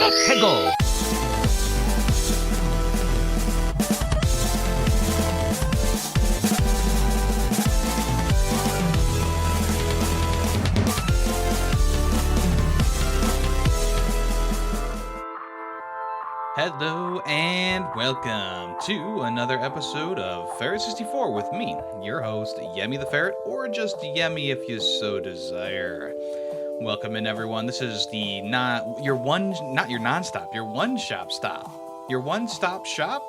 Let's go! Hello and welcome to another episode of Ferret 64 with me, your host, YemmytheFerret, or just Yemmy if you so desire. Welcome in, everyone. This is the your one-stop stop. Your one-stop shop?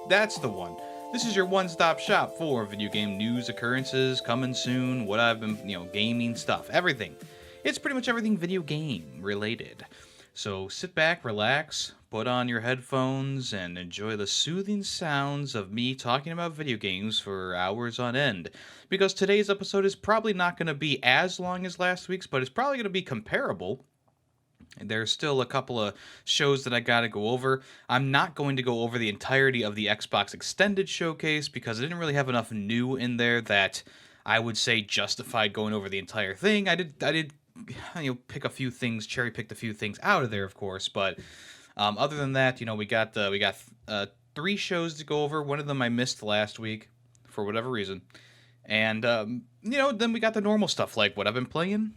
That's the one. This is your one-stop shop for video game news, occurrences, coming soon, what I've been, gaming stuff, everything. It's pretty much everything video game related. So sit back, relax, put on your headphones, and enjoy the soothing sounds of me talking about video games for hours on end. Because today's episode is probably not going to be as long as last week's, but it's probably going to be comparable. There's still a couple of shows that I gotta go over. I'm not going to go over the entirety of the Xbox Extended Showcase because I didn't really have enough new in there that I would say justified going over the entire thing. I did pick a few things, cherry picked a few things out of there, of course, but other than that, we got three shows to go over. One of them I missed last week for whatever reason, and then we got the normal stuff like what I've been playing,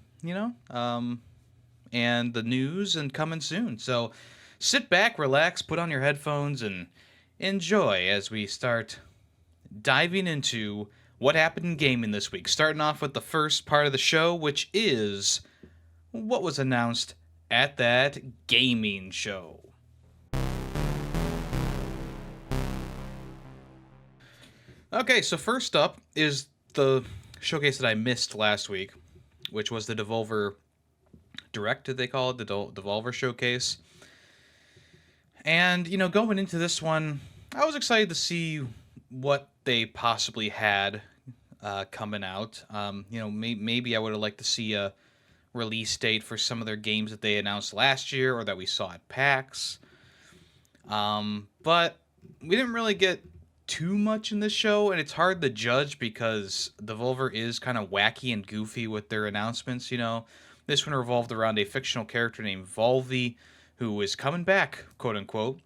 and the news and coming soon. So sit back, relax, put on your headphones, and enjoy as we start diving into what happened in gaming this week. Starting off with the first part of the show, which is what was announced at that gaming show. Okay, so first up is the showcase that I missed last week, which was the Devolver Direct, did they call it? The Devolver Showcase. And, going into this one, I was excited to see what they possibly had coming out. Maybe I would have liked to see a release date for some of their games that they announced last year or that we saw at PAX. But we didn't really get too much in this show, and it's hard to judge because Devolver is kind of wacky and goofy with their announcements, This one revolved around a fictional character named Volvi, who is coming back, quote-unquote.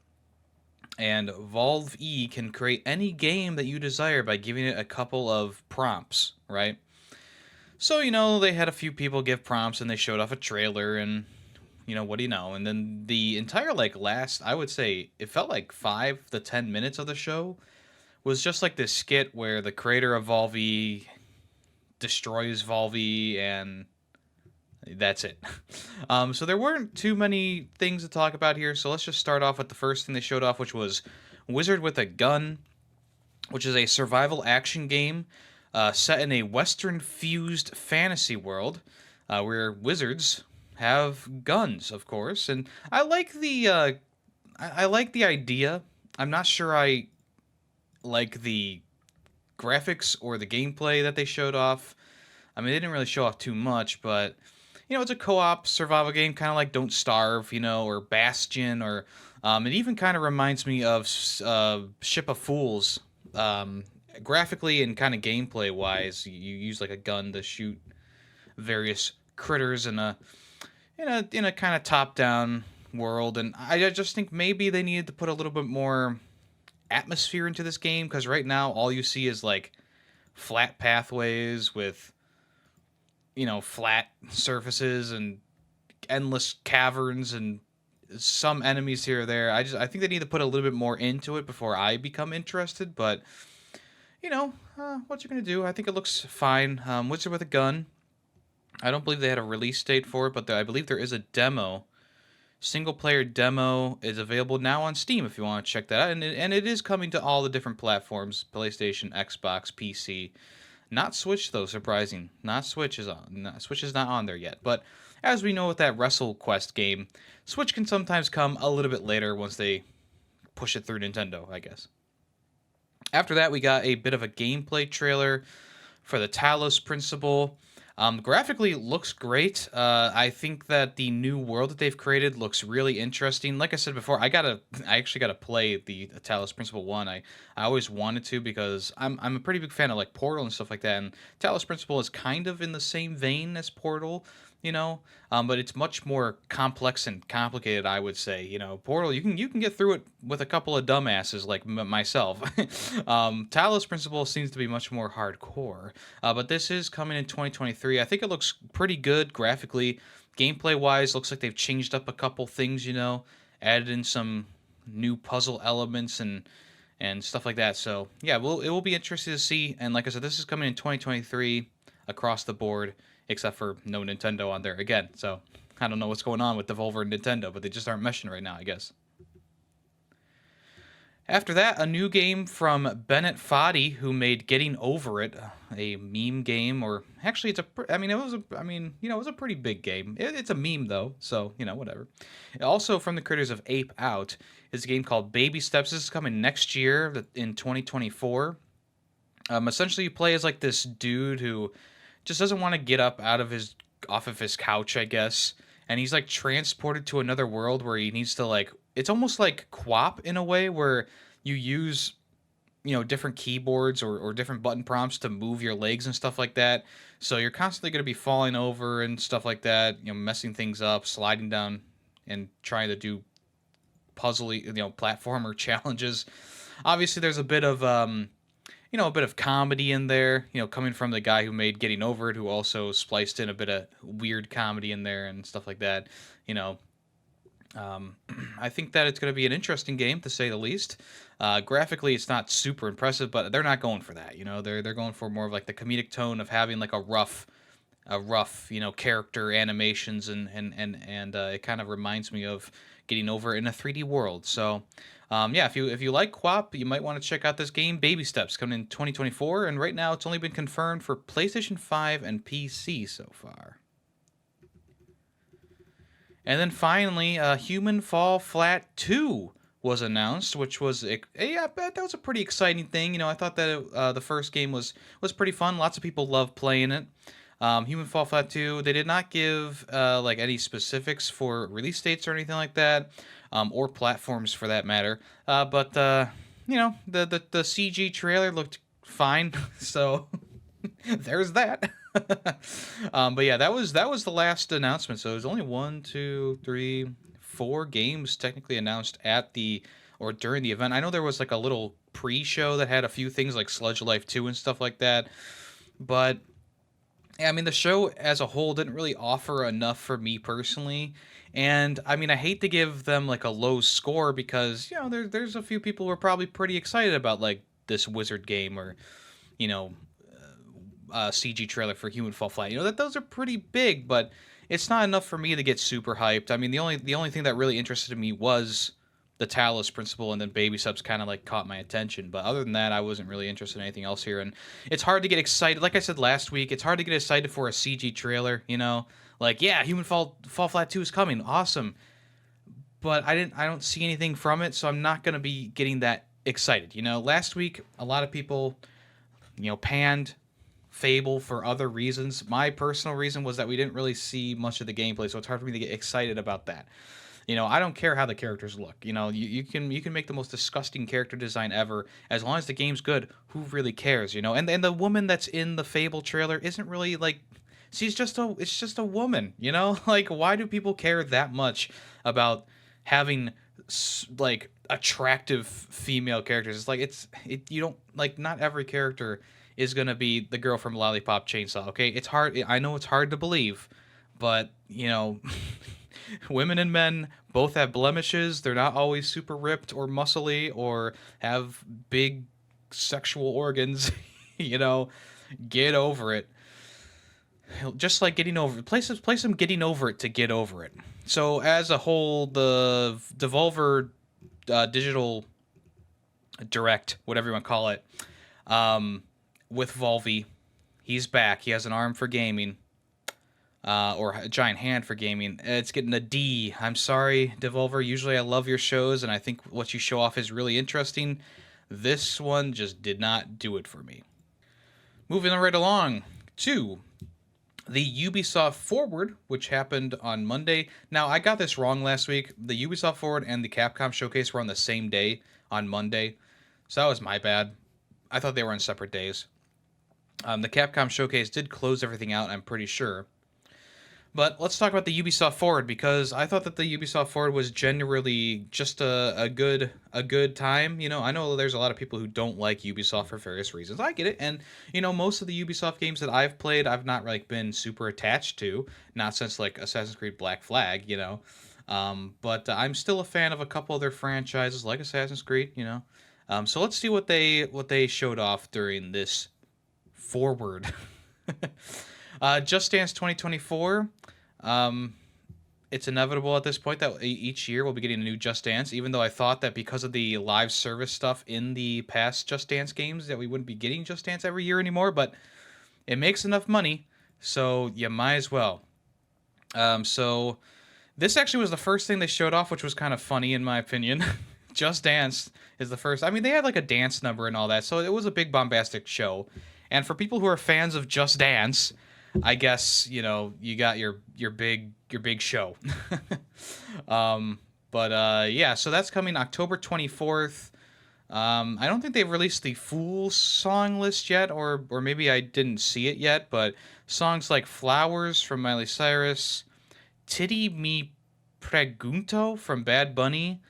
And Volve E can create any game that you desire by giving it a couple of prompts, right? So, they had a few people give prompts, and they showed off a trailer, and, what do you know? And then the entire, I would say, it felt like 5 to 10 minutes of the show was just like this skit where the creator of Volve E destroys Volve E, and that's it. So there weren't too many things to talk about here, so let's just start off with the first thing they showed off, which was Wizard with a Gun, which is a survival action game set in a Western-fused fantasy world where wizards have guns, of course. And I like the I like the idea. I'm not sure I like the graphics or the gameplay that they showed off. I mean, they didn't really show off too much, but it's a co-op survival game, kind of like Don't Starve, or Bastion, or it even kind of reminds me of Ship of Fools, graphically and kind of gameplay-wise. You use like a gun to shoot various critters in a kind of top-down world, and I just think maybe they needed to put a little bit more atmosphere into this game, because right now all you see is like flat pathways with flat surfaces and endless caverns and some enemies here or there. I think they need to put a little bit more into it before I become interested, but what you're gonna do? I think it looks fine. Wizard with a Gun. I don't believe they had a release date for it, but I believe there is a demo. Single-player demo is available now on Steam if you want to check that out, and it is coming to all the different platforms: PlayStation, Xbox, PC. Not Switch, though, surprising. Switch is not on there yet. But as we know with that WrestleQuest game, Switch can sometimes come a little bit later once they push it through Nintendo, I guess. After that, we got a bit of a gameplay trailer for the Talos Principle. Graphically, it looks great. I think that the new world that they've created looks really interesting. Like I said before, I actually gotta play the Talos Principle 1. I always wanted to because I'm a pretty big fan of like Portal and stuff like that. And Talos Principle is kind of in the same vein as Portal, but it's much more complex and complicated, I would say. Portal, you can get through it with a couple of dumbasses like myself. Talos Principle seems to be much more hardcore, but this is coming in 2023. I think it looks pretty good graphically, gameplay wise. Looks like they've changed up a couple things, added in some new puzzle elements and stuff like that. So yeah, it will be interesting to see. And like I said, this is coming in 2023 across the board, except for no Nintendo on there again. So I don't know what's going on with Devolver and Nintendo, but they just aren't meshing right now, I guess. After that, a new game from Bennett Foddy, who made Getting Over It, a meme game, or actually, it was a pretty big game. It's a meme though, so whatever. Also from the creators of Ape Out is a game called Baby Steps. This is coming next year in 2024. Essentially, you play as like this dude who just doesn't want to get up off of his couch, I guess, and he's like transported to another world where he needs to like. It's almost like QWOP in a way where you use different keyboards or different button prompts to move your legs and stuff like that. So you're constantly going to be falling over and stuff like that, messing things up, sliding down and trying to do puzzly, platformer challenges. Obviously there's a bit of a bit of comedy in there, coming from the guy who made Getting Over It, who also spliced in a bit of weird comedy in there and stuff like that. you know I think that it's going to be an interesting game, to say the least. Graphically, it's not super impressive, but they're not going for that. They're going for more of like the comedic tone of having like a rough character animations, and it kind of reminds me of Getting Over in a 3D world. So yeah, if you like QWOP, you might want to check out this game, Baby Steps, coming in 2024, and right now it's only been confirmed for PlayStation 5 and PC so far. And then finally, Human Fall Flat 2 was announced, which was that was a pretty exciting thing. I thought that the first game was pretty fun. Lots of people love playing it. Human Fall Flat 2, they did not give like any specifics for release dates or anything like that, or platforms for that matter. But the CG trailer looked fine, so there's that. But yeah, that was the last announcement. So it was only 4 games technically announced at the or during the event. I know there was like a little pre-show that had a few things like Sludge Life 2 and stuff like that, but yeah, I mean, the show as a whole didn't really offer enough for me personally. And I mean, I hate to give them like a low score because there's a few people who are probably pretty excited about like this Wizard game, or you know CG trailer for Human Fall Flat. That those are pretty big, but it's not enough for me to get super hyped. I mean, the only thing that really interested me was the Talos Principle, and then Baby Steps kind of like caught my attention. But other than that, I wasn't really interested in anything else here. And it's hard to get excited. Like I said last week, it's hard to get excited for a CG trailer. Like, yeah, Human Fall Flat 2 is coming, awesome. But I don't see anything from it, so I'm not gonna be getting that excited. Last week a lot of people panned Fable for other reasons. My personal reason was that we didn't really see much of the gameplay, so it's hard for me to get excited about that. I don't care how the characters look. You can make the most disgusting character design ever, as long as the game's good. Who really cares? And the woman that's in the Fable trailer isn't really like, it's just a woman. Like, why do people care that much about having like attractive female characters? It's like you don't like, not every character is gonna be the girl from Lollipop Chainsaw. Okay, it's hard. I know it's hard to believe, but women and men both have blemishes. They're not always super ripped or muscly or have big sexual organs. Get over it. Just like Getting Over it. Play some Getting Over It to get over it. So as a whole, the Devolver digital direct, whatever you want to call it, with Volvi, he's back. He has an arm for gaming. Or a giant hand for gaming. It's getting a D. I'm sorry, Devolver. Usually I love your shows, and I think what you show off is really interesting. This one just did not do it for me. Moving right along to the Ubisoft Forward, which happened on Monday. Now, I got this wrong last week. The Ubisoft Forward and the Capcom Showcase were on the same day, on Monday. So that was my bad. I thought they were on separate days. The Capcom Showcase did close everything out, I'm pretty sure. But let's talk about the Ubisoft Forward, because I thought that the Ubisoft Forward was generally just a good time. I know there's a lot of people who don't like Ubisoft for various reasons. I get it, and most of the Ubisoft games that I've played, I've not like been super attached to, not since like Assassin's Creed Black Flag. But I'm still a fan of a couple of their franchises, like Assassin's Creed. So let's see what they showed off during this Forward. Just Dance 2024. Um, it's inevitable at this point that each year we'll be getting a new Just Dance, even though I thought that because of the live service stuff in the past Just Dance games that we wouldn't be getting Just Dance every year anymore, but it makes enough money, so you might as well. So this actually was the first thing they showed off, which was kind of funny in my opinion. Just Dance is the first. I mean, they had like a dance number and all that, so it was a big bombastic show. And for people who are fans of Just Dance, I guess you got your big show. Yeah, so that's coming October 24th. I don't think they've released the full song list yet, or maybe I didn't see it yet. But songs like "Flowers" from Miley Cyrus, "Titty Me Pregunto" from Bad Bunny,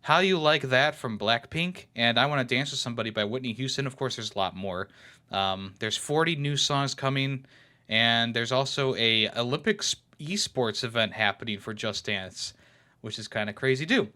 "How You Like That" from Blackpink, and "I Want to Dance with Somebody" by Whitney Houston. Of course, there's a lot more. There's 40 new songs coming. And there's also a Olympics esports event happening for Just Dance, which is kind of crazy too.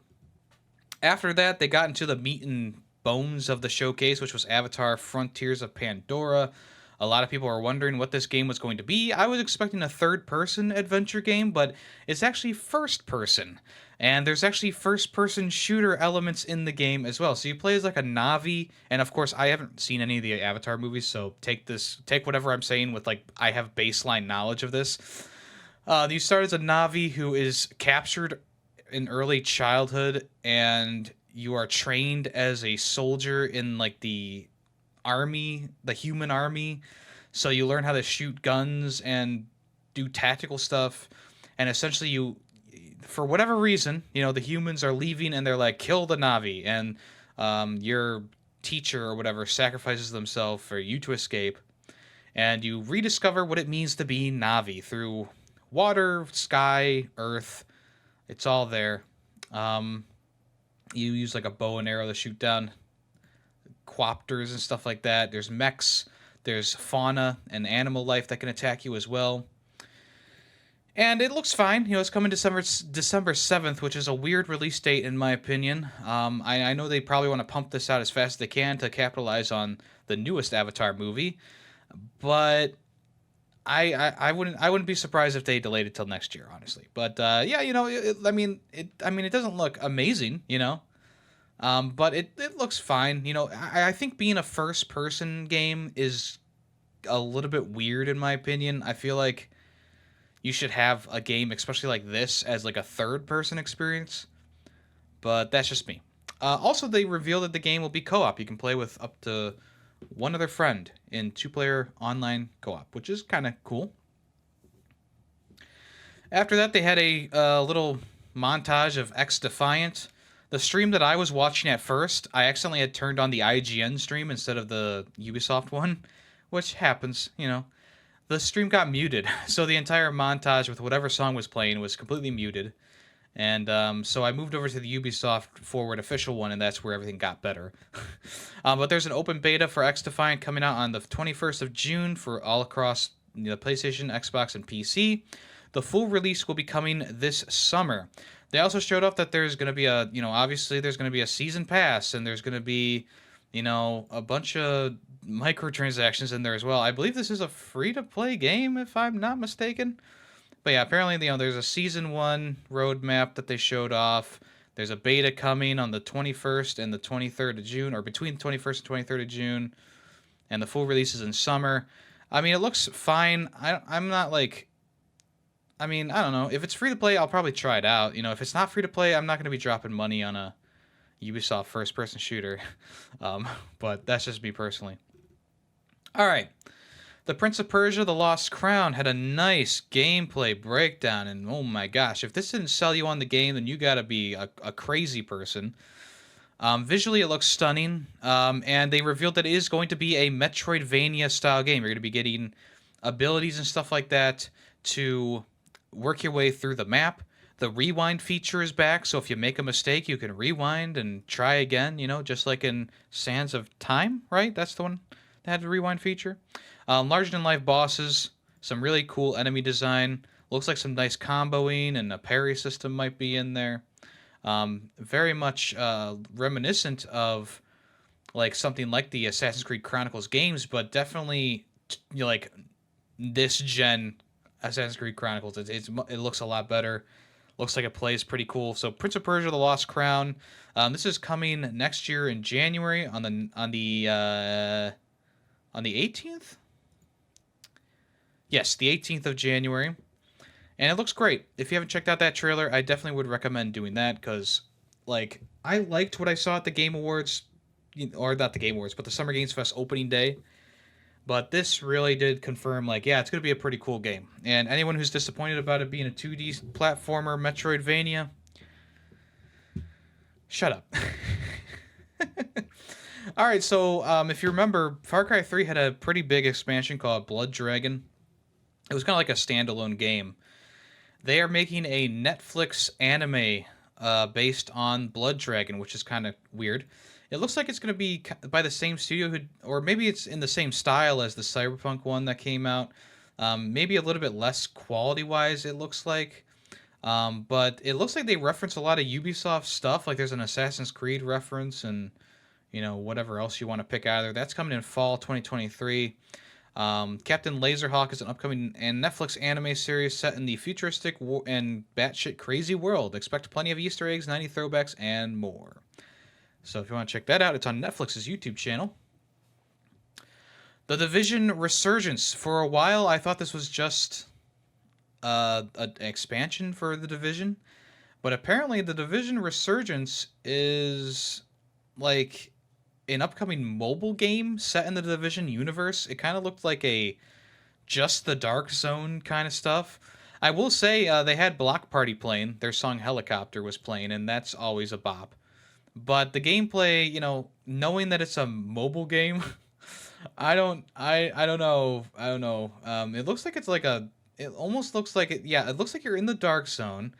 After that, they got into the meat and bones of the showcase, which was Avatar: Frontiers of Pandora. A lot of people are wondering what this game was going to be. I was expecting a third-person adventure game, but it's actually first-person. And there's actually first-person shooter elements in the game as well. So you play as like a Navi, and of course I haven't seen any of the Avatar movies, so take whatever I'm saying with like I have baseline knowledge of this. You start as a Navi who is captured in early childhood, and you are trained as a soldier in like the army, the human army. So you learn how to shoot guns and do tactical stuff, and essentially for whatever reason, the humans are leaving and they're like, kill the Navi, and your teacher or whatever sacrifices themselves for you to escape, and you rediscover what it means to be Navi through water, sky, earth. It's all there. You use like a bow and arrow to shoot down quaptors and stuff like that. There's mechs, there's fauna and animal life that can attack you as well. And it looks fine. It's coming December 7th, which is a weird release date in my opinion. I know they probably want to pump this out as fast as they can to capitalize on the newest Avatar movie, but I wouldn't be surprised if they delayed it till next year, honestly. But yeah, it doesn't look amazing, but it looks fine. I think being a first person game is a little bit weird in my opinion. I feel like you should have a game, especially like this, as like a third person experience. But that's just me. Also, they revealed that the game will be co-op. You can play with up to one other friend in 2-player online co-op, which is kind of cool. After that, they had a little montage of X Defiant. The stream that I was watching at first, I accidentally had turned on the IGN stream instead of the Ubisoft one, which happens, The stream got muted, so the entire montage with whatever song was playing was completely muted. And so I moved over to the Ubisoft Forward official one, and that's where everything got better. But there's an open beta for X Defiant coming out on the 21st of June for all across the PlayStation, Xbox, and PC. The full release will be coming this summer. They also showed off that there's going to be obviously there's going to be a season pass, and there's going to be, a bunch of microtransactions in there as well. I believe this is a free-to-play game, if I'm not mistaken. But yeah, apparently, there's a Season 1 roadmap that they showed off. There's a beta coming on the 21st and the 23rd of June, or between the 21st and 23rd of June. And the full release is in summer. I mean, it looks fine. I'm not like... I don't know. If it's free to play, I'll probably try it out. If it's not free to play, I'm not going to be dropping money on a Ubisoft first-person shooter. But that's just me personally. All right. The Prince of Persia: The Lost Crown had a nice gameplay breakdown, and oh my gosh, if this didn't sell you on the game, then you gotta be a crazy person. Visually, it looks stunning, and they revealed that it is going to be a Metroidvania-style game. You're going to be getting abilities and stuff like that to work your way through the map. The rewind feature is back, so if you make a mistake, you can rewind and try again, just like in Sands of Time, right? That's the one that had the rewind feature. Larger-than-life bosses, some really cool enemy design. Looks like some nice comboing, and a parry system might be in there. Very much reminiscent of like something like the Assassin's Creed Chronicles games, but definitely like this gen Assassin's Creed Chronicles. It looks a lot better. Looks like it plays pretty cool. So Prince of Persia: The Lost Crown. This is coming next year in January on the 18th. Yes, the 18th of January. And it looks great. If you haven't checked out that trailer, I definitely would recommend doing that because, like, I liked what I saw at the Game Awards, or not the Game Awards, but the Summer Games Fest opening day. But this really did confirm, like, yeah, it's going to be a pretty cool game. And anyone who's disappointed about it being a 2D platformer Metroidvania, shut up. All right, so if you remember, Far Cry 3 had a pretty big expansion called Blood Dragon. It was kind of like a standalone game. They are making a Netflix anime based on Blood Dragon, which is kind of weird. It looks like it's going to be by the same studio, or maybe it's in the same style as the Cyberpunk one that came out. Maybe a little bit less quality-wise, it looks like. But it looks like they reference a lot of Ubisoft stuff. Like there's an Assassin's Creed reference and, whatever else you want to pick out of there. That's coming in fall 2023. Captain Laserhawk is an upcoming and Netflix anime series set in the futuristic and batshit crazy world. Expect plenty of Easter eggs, 90 throwbacks, and more. So if you want to check that out, it's on Netflix's YouTube channel. The Division Resurgence. For a while, I thought this was just an expansion for The Division. But apparently, The Division Resurgence is like an upcoming mobile game set in the Division universe. It kind of looked like a Just the Dark Zone kind of stuff. I will say they had Block Party playing. Their song Helicopter was playing, and that's always a bop. But the gameplay, knowing that it's a mobile game, I don't know. It looks like it's like it almost looks like it. Yeah, it looks like you're in the Dark Zone,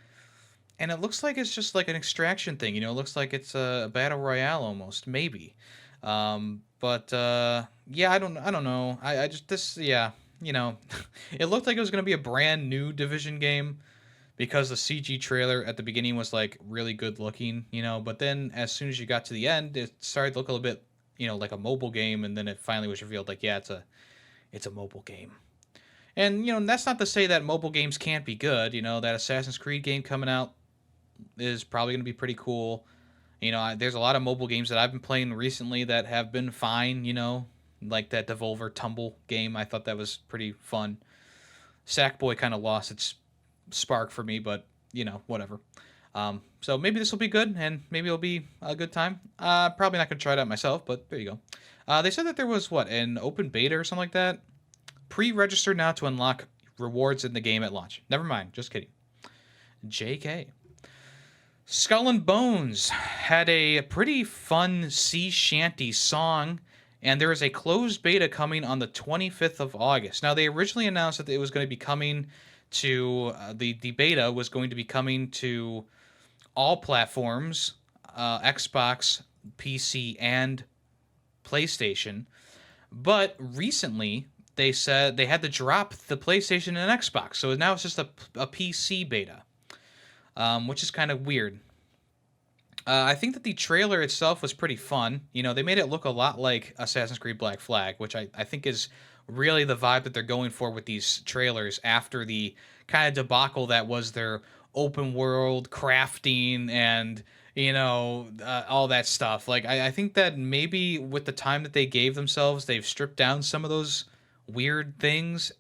and it looks like it's just like an extraction thing. It looks like it's a battle royale almost, maybe. But yeah, I don't know. I just this yeah, it looked like it was gonna be a brand new Division game. Because the CG trailer at the beginning was like really good looking, but then as soon as you got to the end, it started to look a little bit, like a mobile game, and then it finally was revealed like, yeah, it's a mobile game. And that's not to say that mobile games can't be good. That Assassin's Creed game coming out is probably going to be pretty cool. There's a lot of mobile games that I've been playing recently that have been fine. Like that Devolver Tumble game. I thought that was pretty fun. Sackboy kind of lost its spark for me, but whatever. So maybe this will be good, and maybe it'll be a good time. Probably not gonna try it out myself, but there you go. They said that there was an open beta or something like that. Pre-register now to unlock rewards in the game at launch. Never mind, just kidding. JK. Skull and Bones had a pretty fun sea shanty song, and there is a closed beta coming on the 25th of August. Now, they originally announced that it was going to be coming to the beta was going to be coming to all platforms, Xbox, PC, and PlayStation. But recently, they said they had to drop the PlayStation and Xbox, so now it's just a PC beta, which is kind of weird. I think that the trailer itself was pretty fun. They made it look a lot like Assassin's Creed Black Flag, which I think is really the vibe that they're going for with these trailers after the kind of debacle that was their open world crafting and all that stuff. Like I think that maybe with the time that they gave themselves, they've stripped down some of those weird things,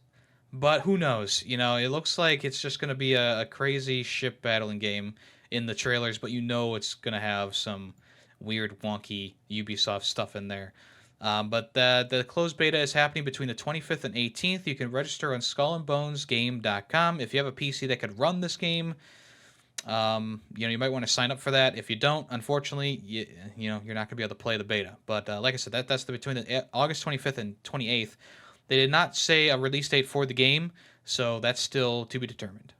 but who knows? It looks like it's just going to be a crazy ship battling game in the trailers, but it's going to have some weird wonky Ubisoft stuff in there. But the closed beta is happening between the 25th and 18th. You can register on skullandbonesgame.com. If you have a PC that could run this game, you might want to sign up for that. If you don't, unfortunately, you're not going to be able to play the beta. But like I said, that's between the August 25th and 28th. They did not say a release date for the game, so that's still to be determined.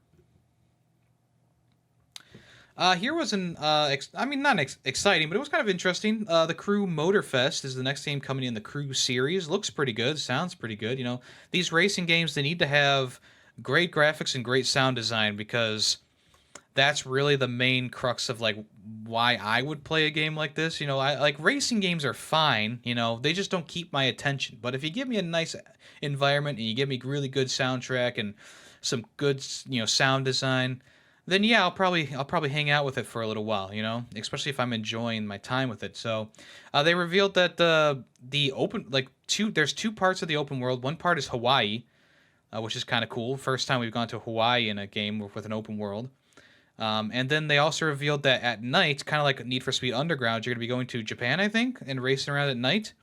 Here was an, I mean, not exciting, but it was kind of interesting. The Crew Motorfest is the next game coming in the Crew series. Looks pretty good, sounds pretty good. You know, these racing games, they need to have great graphics and great sound design because that's really the main crux of like why I would play a game like this. You know, I like racing games are fine, you know, they just don't keep my attention. But if you give me a nice environment and you give me really good soundtrack and some good, you know, sound design, then yeah, I'll probably hang out with it for a little while, you know, especially if I'm enjoying my time with it. So, they revealed that the open like there's two parts of the open world. One part is Hawaii, which is kind of cool. First time we've gone to Hawaii in a game with an open world. And then they also revealed that at night, kind of like Need for Speed Underground, you're going to be going to Japan, I think, and racing around at night.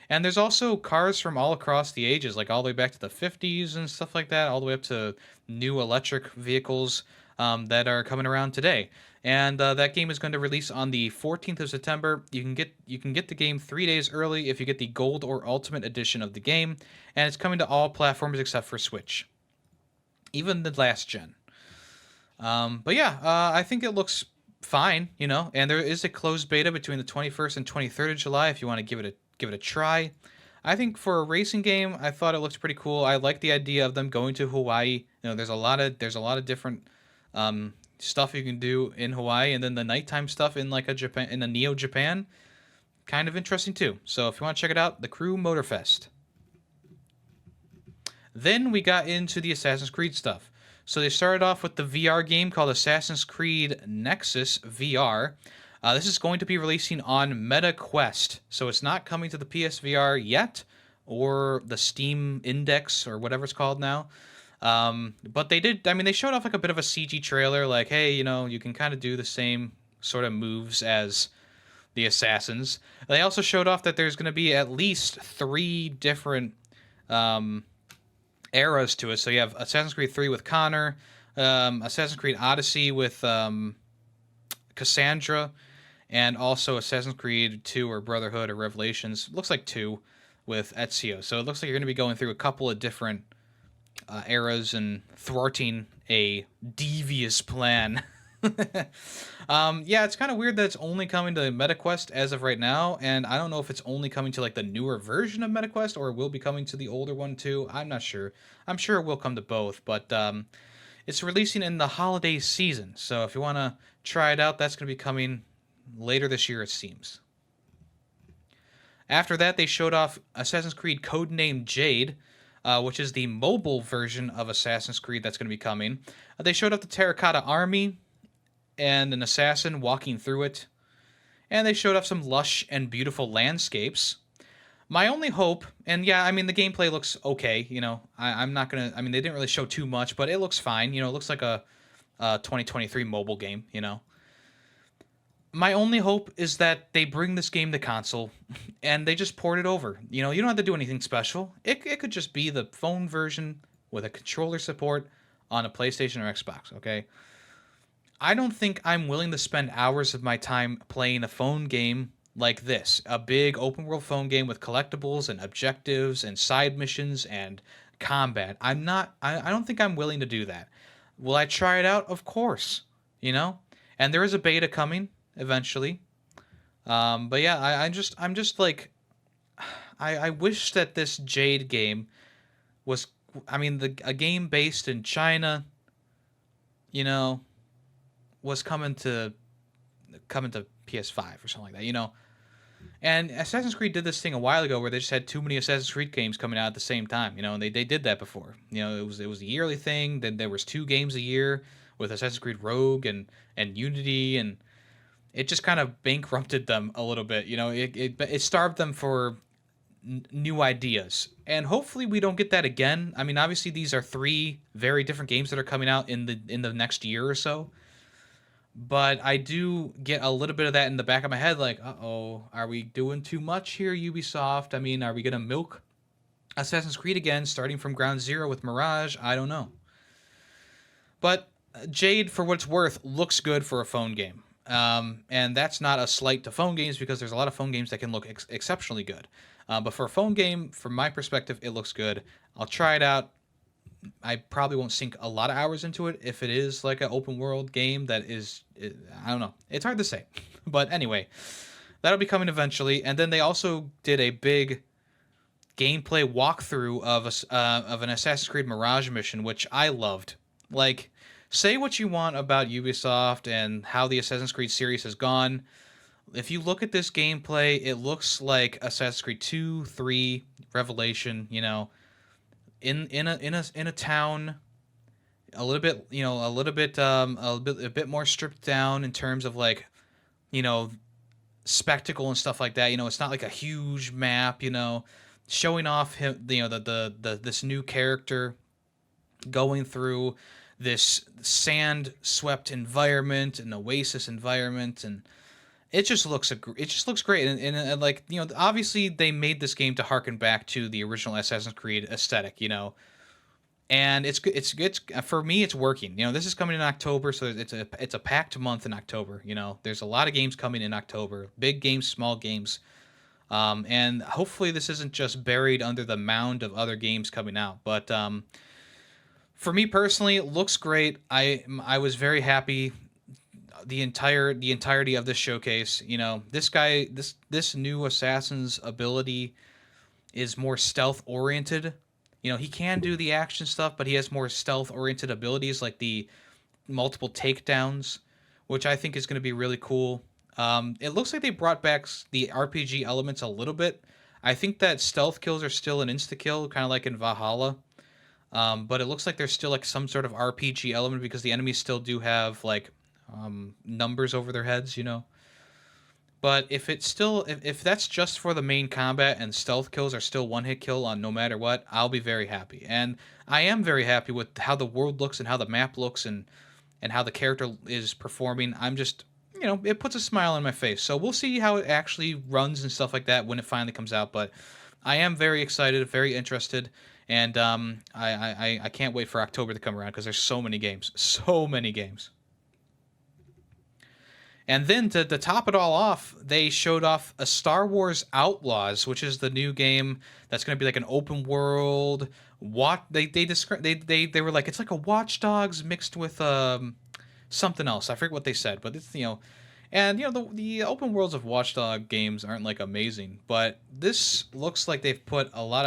And there's also cars from all across the ages, like all the way back to the 50s and stuff like that, all the way up to new electric vehicles that are coming around today. And that game is going to release on the 14th of September. You can get the game 3 days early if you get the Gold or Ultimate edition of the game, and it's coming to all platforms except for Switch, even the last gen. But yeah, I think it looks fine, you know. And there is a closed beta between the 21st and 23rd of July if you want to give it a try. I think for a racing game, I thought it looked pretty cool. I like the idea of them going to Hawaii. You know, there's a lot of different stuff you can do in Hawaii, and then the nighttime stuff in like a Japan in a Neo Japan, kind of interesting too. So if you want to check it out, the Crew Motorfest. Then we got into the Assassin's Creed stuff. So they started off with the VR game called Assassin's Creed Nexus VR. This is going to be releasing on Meta Quest, so it's not coming to the PSVR yet, or the Steam Index, or whatever it's called now. But they did. I mean, they showed off like a bit of a CG trailer, like, hey, you know, you can kind of do the same sort of moves as the assassins. They also showed off that there's going to be at least three different um, eras to it. So you have Assassin's Creed 3 with Connor, Assassin's Creed Odyssey with Cassandra, and also Assassin's Creed 2 or Brotherhood or Revelations. Looks like 2 with Ezio. So it looks like you're going to be going through a couple of different eras and thwarting a devious plan. Yeah, it's kind of weird that it's only coming to MetaQuest as of right now, and I don't know if it's only coming to like the newer version of MetaQuest or it will be coming to the older one too. I'm not sure. I'm sure it will come to both, but it's releasing in the holiday season, so if you want to try it out, that's going to be coming later this year, it seems. After that, they showed off Assassin's Creed Codename Jade, which is the mobile version of Assassin's Creed that's going to be coming. They showed off the Terracotta Army and an assassin walking through it. And they showed off some lush and beautiful landscapes. My only hope, and yeah, I mean, the gameplay looks okay, you know. I'm not going to, I mean, they didn't really show too much, but it looks fine. You know, it looks like a 2023 mobile game, you know. My only hope is that they bring this game to console and they just port it over. You know, you don't have to do anything special. It could just be the phone version with a controller support on a PlayStation or Xbox, okay? I don't think I'm willing to spend hours of my time playing a phone game like this. A big open world phone game with collectibles and objectives and side missions and combat. I don't think I'm willing to do that. Will I try it out? Of course. You know? And there is a beta coming eventually. But yeah, I'm just like, I wish that this Jade game was, I mean, a game based in China, you know, was coming to PS5 or something like that, you know. And Assassin's Creed did this thing a while ago where they just had too many Assassin's Creed games coming out at the same time, you know, and they did that before. You know, it was a yearly thing. Then there was 2 games a year with Assassin's Creed Rogue and Unity, and it just kind of bankrupted them a little bit. You know, it starved them for new ideas, and hopefully we don't get that again. I mean, obviously these are 3 very different games that are coming out in the next year or so. But I do get a little bit of that in the back of my head, like, uh-oh, are we doing too much here, Ubisoft? I mean, are we gonna milk Assassin's Creed again, starting from ground zero with Mirage? I don't know. But Jade, for what it's worth, looks good for a phone game. And that's not a slight to phone games because there's a lot of phone games that can look exceptionally good. But for a phone game, from my perspective, it looks good. I'll try it out. I probably won't sink a lot of hours into it if it is like an open world game that is, I don't know. It's hard to say. But anyway, that'll be coming eventually. And then they also did a big gameplay walkthrough of an Assassin's Creed Mirage mission, which I loved. Like, say what you want about Ubisoft and how the Assassin's Creed series has gone. If you look at this gameplay, it looks like Assassin's Creed 2, 3, Revelation, in a town, a little bit, a bit more stripped down in terms of like, you know, spectacle and stuff like that. It's not like a huge map, showing off him, the this new character going through this sand swept environment, an oasis environment, and it just looks great. And like, obviously they made this game to harken back to the original Assassin's Creed aesthetic, and it's for me, it's working. This is coming in October, so it's a packed month in October. There's a lot of games coming in October, big games, small games. And hopefully this isn't just buried under the mound of other games coming out. But for me personally, it looks great. I was very happy the entirety of this showcase. This new assassin's ability is more stealth oriented. He can do the action stuff, but he has more stealth oriented abilities like the multiple takedowns, which I think is going to be really cool. It looks like they brought back the RPG elements a little bit. I think that stealth kills are still an insta kill, kind of like in Valhalla. But it looks like there's still like some sort of RPG element because the enemies still do have like numbers over their heads. But if if that's just for the main combat and stealth kills are still one hit kill on no matter what, I'll be very happy. And I am very happy with how the world looks and how the map looks and how the character is performing. I'm just, it puts a smile on my face. So we'll see how it actually runs and stuff like that when it finally comes out. But I am very excited, very interested, and I can't wait for October to come around because there's so many games, so many games. And then to top it all off, they showed off a Star Wars Outlaws, which is the new game that's going to be like an open world. They were like, it's like a Watch Dogs mixed with something else. I forget what they said, but it's and the open worlds of Watch Dog games aren't like amazing, but this looks like they've put a lot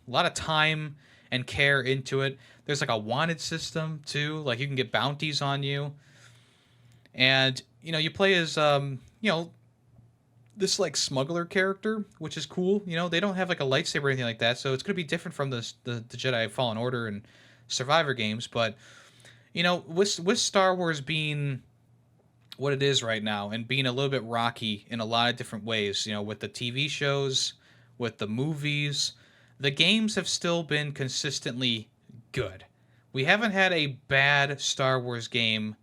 of time and care into it. There's like a wanted system too, like you can get bounties on you. And you play as this like smuggler character, which is cool. They don't have like a lightsaber or anything like that, so it's going to be different from the Jedi Fallen Order and Survivor games. But with Star Wars being what it is right now and being a little bit rocky in a lot of different ways, with the TV shows, with the movies, the games have still been consistently good. We haven't had a bad Star Wars game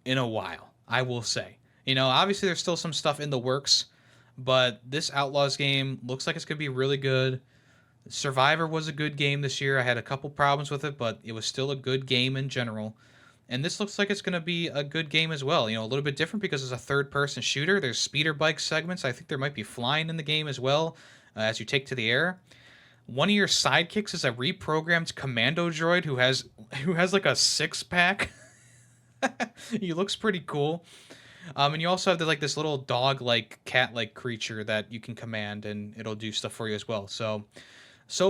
in a while, I will say. Obviously there's still some stuff in the works, but this Outlaws game looks like it's going to be really good. Survivor was a good game this year. I had a couple problems with it, but it was still a good game in general. And this looks like it's going to be a good game as well. A little bit different because it's a third-person shooter. There's speeder bike segments. I think there might be flying in the game as well as you take to the air. One of your sidekicks is a reprogrammed commando droid who has like a six-pack. He looks pretty cool. And you also have this little dog-like, cat-like creature that you can command, and it'll do stuff for you as well. So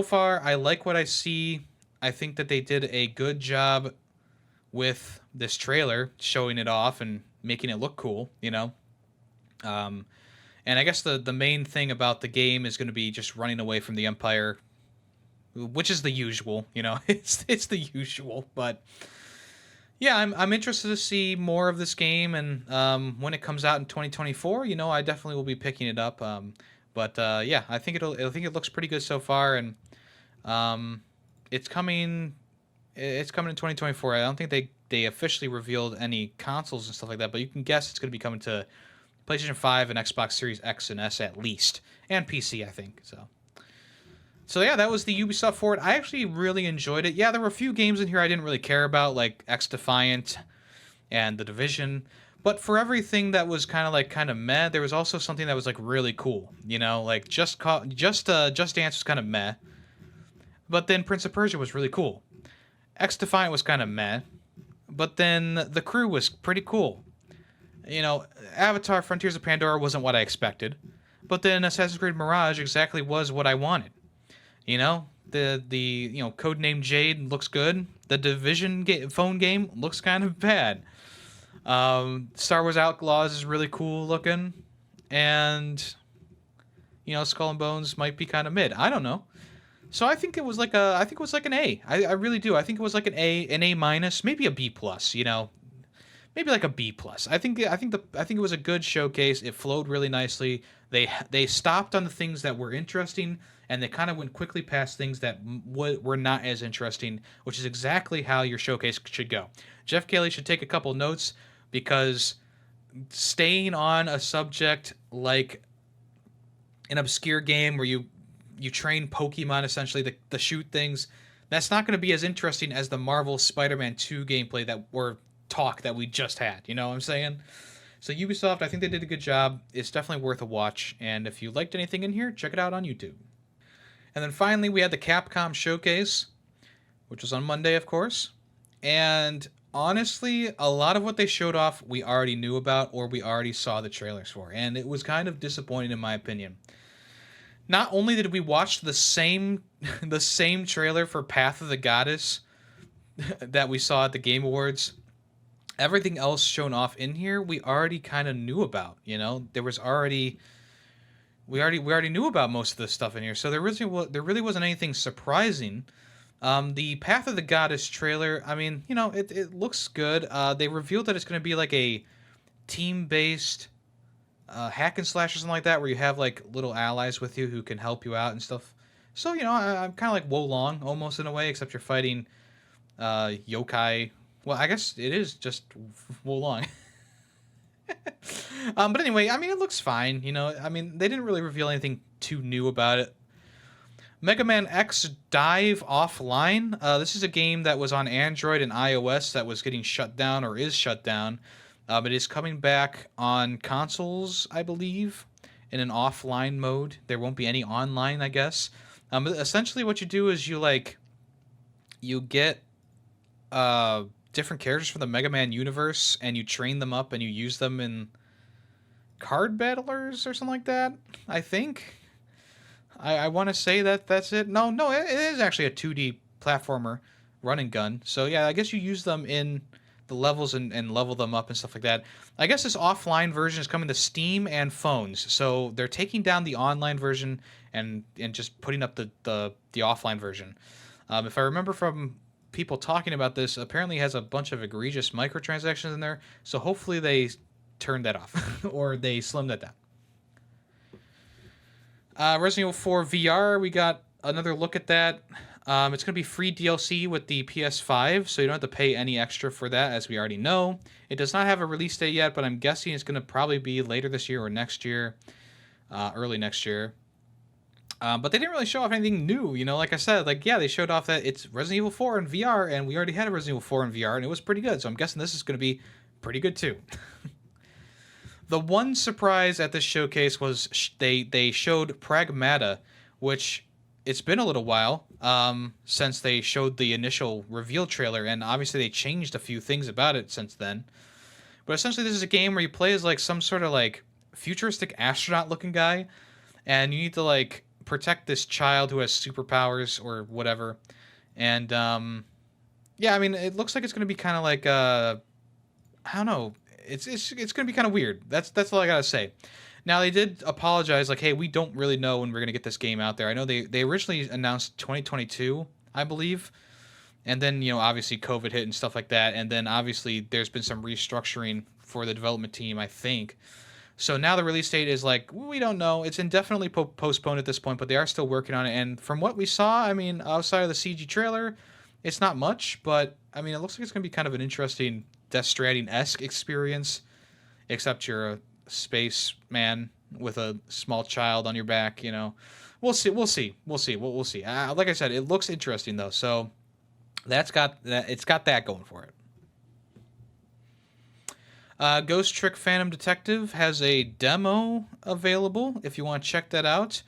far, I like what I see. I think that they did a good job with this trailer, showing it off and making it look cool, And I guess the main thing about the game is going to be just running away from the Empire, which is the usual, it's the usual. But yeah, I'm interested to see more of this game, and when it comes out in 2024, I definitely will be picking it up. But yeah, I think it looks pretty good so far, and it's coming. It's coming in 2024. I don't think they officially revealed any consoles and stuff like that, but you can guess it's going to be coming to PlayStation 5 and Xbox Series X and S at least, and PC, I think. So yeah, that was the Ubisoft Forward. I actually really enjoyed it. Yeah, there were a few games in here I didn't really care about, like X Defiant and The Division. But for everything that was kind of meh, there was also something that was like really cool. Like Just Dance was kind of meh, but then Prince of Persia was really cool. X Defiant was kind of meh, but then the crew was pretty cool. You know, Avatar: Frontiers of Pandora wasn't what I expected, but then Assassin's Creed Mirage exactly was what I wanted. You know, the codename Jade looks good. The phone game looks kind of bad. Star Wars Outlaws is really cool looking, and Skull and Bones might be kind of mid. I don't know. So I think it was like an A. I really do. I think it was like an A minus, maybe a B plus. Maybe like a B plus. I think it was a good showcase. It flowed really nicely. They stopped on the things that were interesting, and they kind of went quickly past things that were not as interesting, which is exactly how your showcase should go. Jeff Keighley should take a couple notes, because staying on a subject like an obscure game where you train Pokemon essentially to shoot things, that's not going to be as interesting as the Marvel Spider-Man 2 gameplay that we just had. You know what I'm saying? So Ubisoft, I think they did a good job. It's definitely worth a watch. And if you liked anything in here, check it out on YouTube. And then finally, we had the Capcom showcase, which was on Monday, of course. And honestly, a lot of what they showed off we already knew about, or we already saw the trailers for. And it was kind of disappointing in my opinion. Not only did we watch the same trailer for Path of the Goddess that we saw at the Game Awards, everything else shown off in here we already kind of knew about. We already knew about most of this stuff in here, so there really wasn't anything surprising. The Path of the Goddess trailer, I mean, it looks good. They revealed that it's going to be like a team-based hack and slash or something like that, where you have like little allies with you who can help you out and stuff. So I'm kind of like Wo Long almost in a way, except you're fighting yokai. Well, I guess it is just Wo Long. But anyway, I mean, it looks fine. I mean, they didn't really reveal anything too new about it. Mega Man X Dive Offline. This is a game that was on Android and iOS that was getting shut down, or is shut down. It is coming back on consoles, I believe, in an offline mode. There won't be any online, I guess. Essentially, what you do is you get different characters from the Mega Man universe, and you train them up, and you use them in card battlers or something like that, I think. I want to say that's it. No, it is actually a 2D platformer run and gun. So yeah, I guess you use them in the levels and level them up and stuff like that. I guess this offline version is coming to Steam and phones. So they're taking down the online version and just putting up the offline version. If I remember from people talking about this, apparently it has a bunch of egregious microtransactions in there. So hopefully they turn that off or they slim that down. Resident Evil 4 VR, we got another look at that. It's going to be free DLC with the PS5, so you don't have to pay any extra for that, as we already know. It does not have a release date yet, but I'm guessing it's going to probably be later this year or next year, early next year. But they didn't really show off anything new, like I said. They showed off that it's Resident Evil 4 in VR, and we already had a Resident Evil 4 in VR, and it was pretty good, so I'm guessing this is going to be pretty good too. The one surprise at this showcase was they showed Pragmata, which it's been a little while since they showed the initial reveal trailer, and obviously they changed a few things about it since then. But essentially this is a game where you play as like some sort of like futuristic astronaut looking guy, and you need to like protect this child who has superpowers or whatever. And yeah, I mean, it looks like it's going to be kind of like I don't know. It's going to be kind of weird. That's all I got to say. Now, they did apologize, like, hey, we don't really know when we're going to get this game out there. I know they originally announced 2022, I believe. And then, obviously COVID hit and stuff like that. And then, obviously, there's been some restructuring for the development team, I think. So now the release date is like, we don't know. It's indefinitely postponed at this point, but they are still working on it. And from what we saw, I mean, outside of the CG trailer, it's not much. But, I mean, it looks like it's going to be kind of an interesting Death Stranding-esque experience, except you're a space man with a small child on your back. We'll see. We'll see. Like I said, it looks interesting though, so it's got that going for it. Ghost Trick Phantom Detective has a demo available if you want to check that out.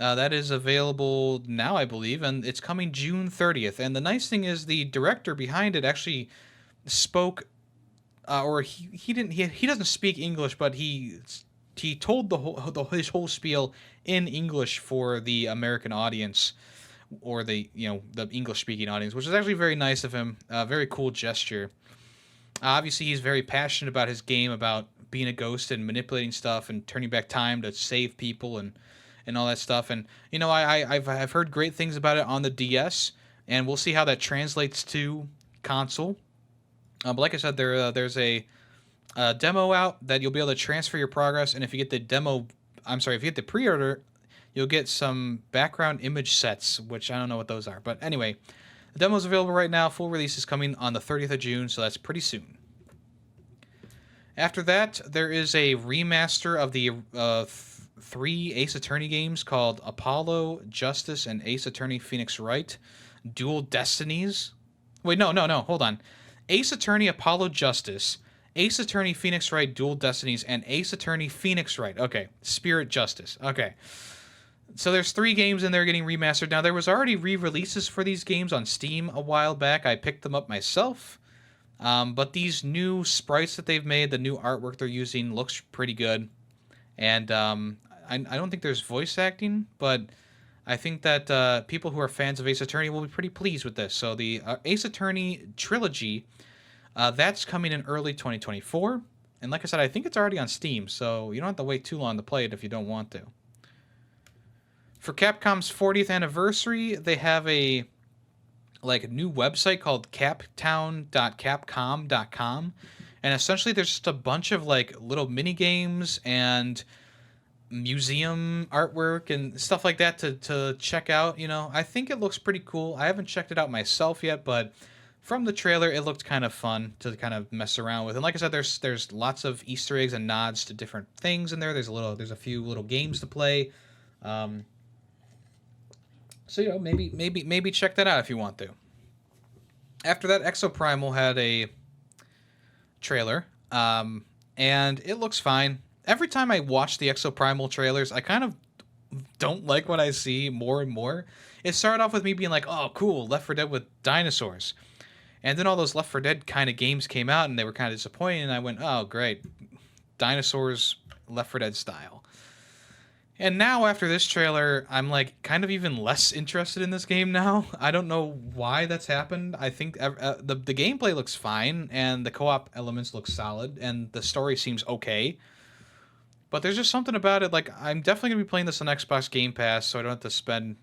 That is available now, I believe, and it's coming June 30th. And the nice thing is the director behind it actually spoke, or he didn't he doesn't speak English, but he told his whole spiel in English for the American audience, or the the English speaking audience, which is actually very nice of him. Very cool gesture. Obviously, he's very passionate about his game, about being a ghost and manipulating stuff and turning back time to save people and all that stuff. And I've heard great things about it on the DS, and we'll see how that translates to console. But like I said, there's a demo out that you'll be able to transfer your progress, and if you get the if you get the pre-order, you'll get some background image sets, which I don't know what those are. But anyway, the demo's available right now. Full release is coming on the 30th of June, so that's pretty soon. After that, there is a remaster of the 3 Ace Attorney games called Apollo, Justice, and Ace Attorney Phoenix Wright. Dual Destinies. Wait, no, hold on. Ace Attorney Apollo Justice, Ace Attorney Phoenix Wright Dual Destinies, and Ace Attorney Phoenix Wright. Okay, Spirit Justice. Okay. So there's 3 games in there getting remastered. Now, there was already re-releases for these games on Steam a while back. I picked them up myself. But these new sprites that they've made, the new artwork they're using, looks pretty good. And I don't think there's voice acting, but I think that people who are fans of Ace Attorney will be pretty pleased with this. So the Ace Attorney trilogy, that's coming in early 2024. And like I said, I think it's already on Steam, so you don't have to wait too long to play it if you don't want to. For Capcom's 40th anniversary, they have a new website called captown.capcom.com, and essentially there's just a bunch of little mini games and museum artwork and stuff like that to check out. I think it looks pretty cool. I haven't checked it out myself yet, but from the trailer it looked kind of fun to kind of mess around with. And like I said, there's lots of Easter eggs and nods to different things in there. There's a few little games to play. So maybe check that out if you want to. After that, Exoprimal had a trailer, and it looks fine. Every time I watch the Exoprimal trailers, I kind of don't like what I see more and more. It started off with me being like, oh, cool, Left 4 Dead with dinosaurs. And then all those Left 4 Dead kind of games came out, and they were kind of disappointing, and I went, oh, great, dinosaurs, Left 4 Dead style. And now, after this trailer, I'm kind of even less interested in this game now. I don't know why that's happened. I think the gameplay looks fine, and the co-op elements look solid, and the story seems okay. But there's just something about it. I'm definitely going to be playing this on Xbox Game Pass, so I don't have to spend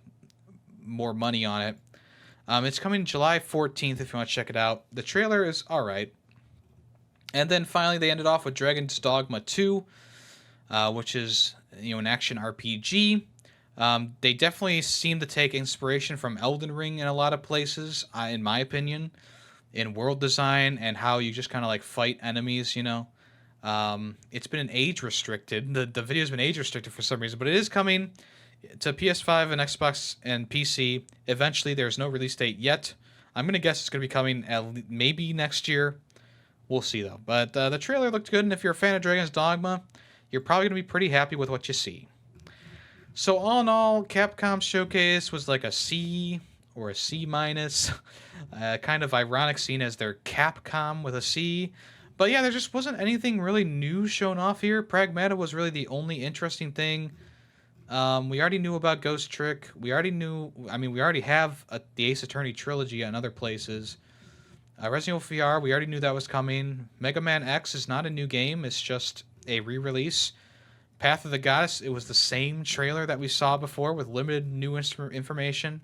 more money on it. It's coming July 14th if you want to check it out. The trailer is alright. And then finally, they ended off with Dragon's Dogma 2, which is an action RPG. They definitely seem to take inspiration from Elden Ring in a lot of places, in my opinion, in world design and how you just kind of fight enemies. It's been age restricted. The video's been age restricted for some reason, but it is coming to PS5 and Xbox and PC. Eventually, there's no release date yet. I'm gonna guess it's gonna be coming maybe next year. We'll see though. But the trailer looked good, and if you're a fan of Dragon's Dogma, you're probably going to be pretty happy with what you see. So all in all, Capcom's showcase was like a C or a C minus. Kind of ironic seeing as their Capcom with a C. But yeah, there just wasn't anything really new shown off here. Pragmata was really the only interesting thing. We already knew about Ghost Trick. We already have the Ace Attorney trilogy in other places. Resident Evil VR, we already knew that was coming. Mega Man X is not a new game. It's just a re-release. Path of the Goddess, it was the same trailer that we saw before with limited new information.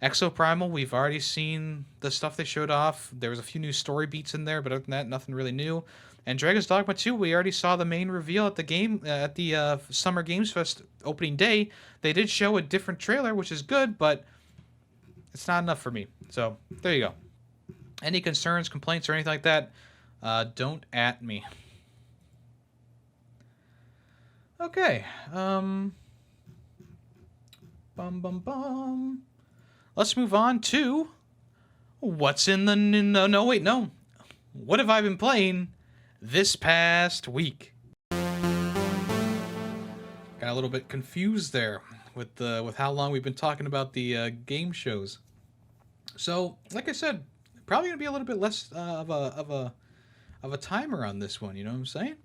Exoprimal, we've already seen the stuff they showed off. There was a few new story beats in there, but other than that, nothing really new. And Dragon's Dogma 2, we already saw the main reveal at the Summer Games Fest opening day. They did show a different trailer, which is good, but it's not enough for me. So there you go. Any concerns, complaints, or anything like that, don't at me. Okay. Let's move on to what's in the... No. What have I been playing this past week? Got a little bit confused there. with how long we've been talking about the game shows. So, like I said, probably gonna be a little bit less of a timer on this one. You know what I'm saying?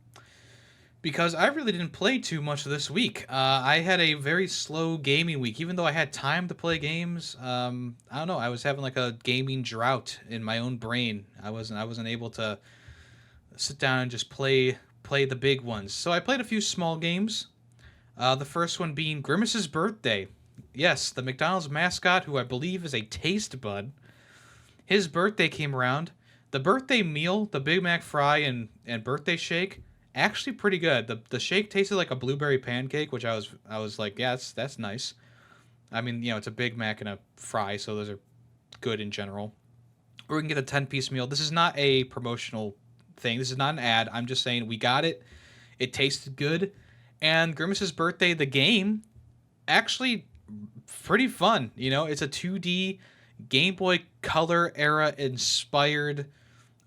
Because I really didn't play too much this week. I had a very slow gaming week, even though I had time to play games. I don't know. I was having like a gaming drought in my own brain. I wasn't able to sit down and just play the big ones. So I played a few small games. The first one being Grimace's birthday. Yes, the McDonald's mascot, who I believe is a taste bud. His birthday came around. The birthday meal, the Big Mac fry and birthday shake, actually pretty good. The shake tasted like a blueberry pancake, which I was like, yeah, that's nice. I mean, it's a Big Mac and a fry, so those are good in general. Or we can get a 10-piece meal. This is not a promotional thing. This is not an ad. I'm just saying we got it. It tasted good. And Grimace's birthday, the game, actually pretty fun. It's a 2D Game Boy Color era inspired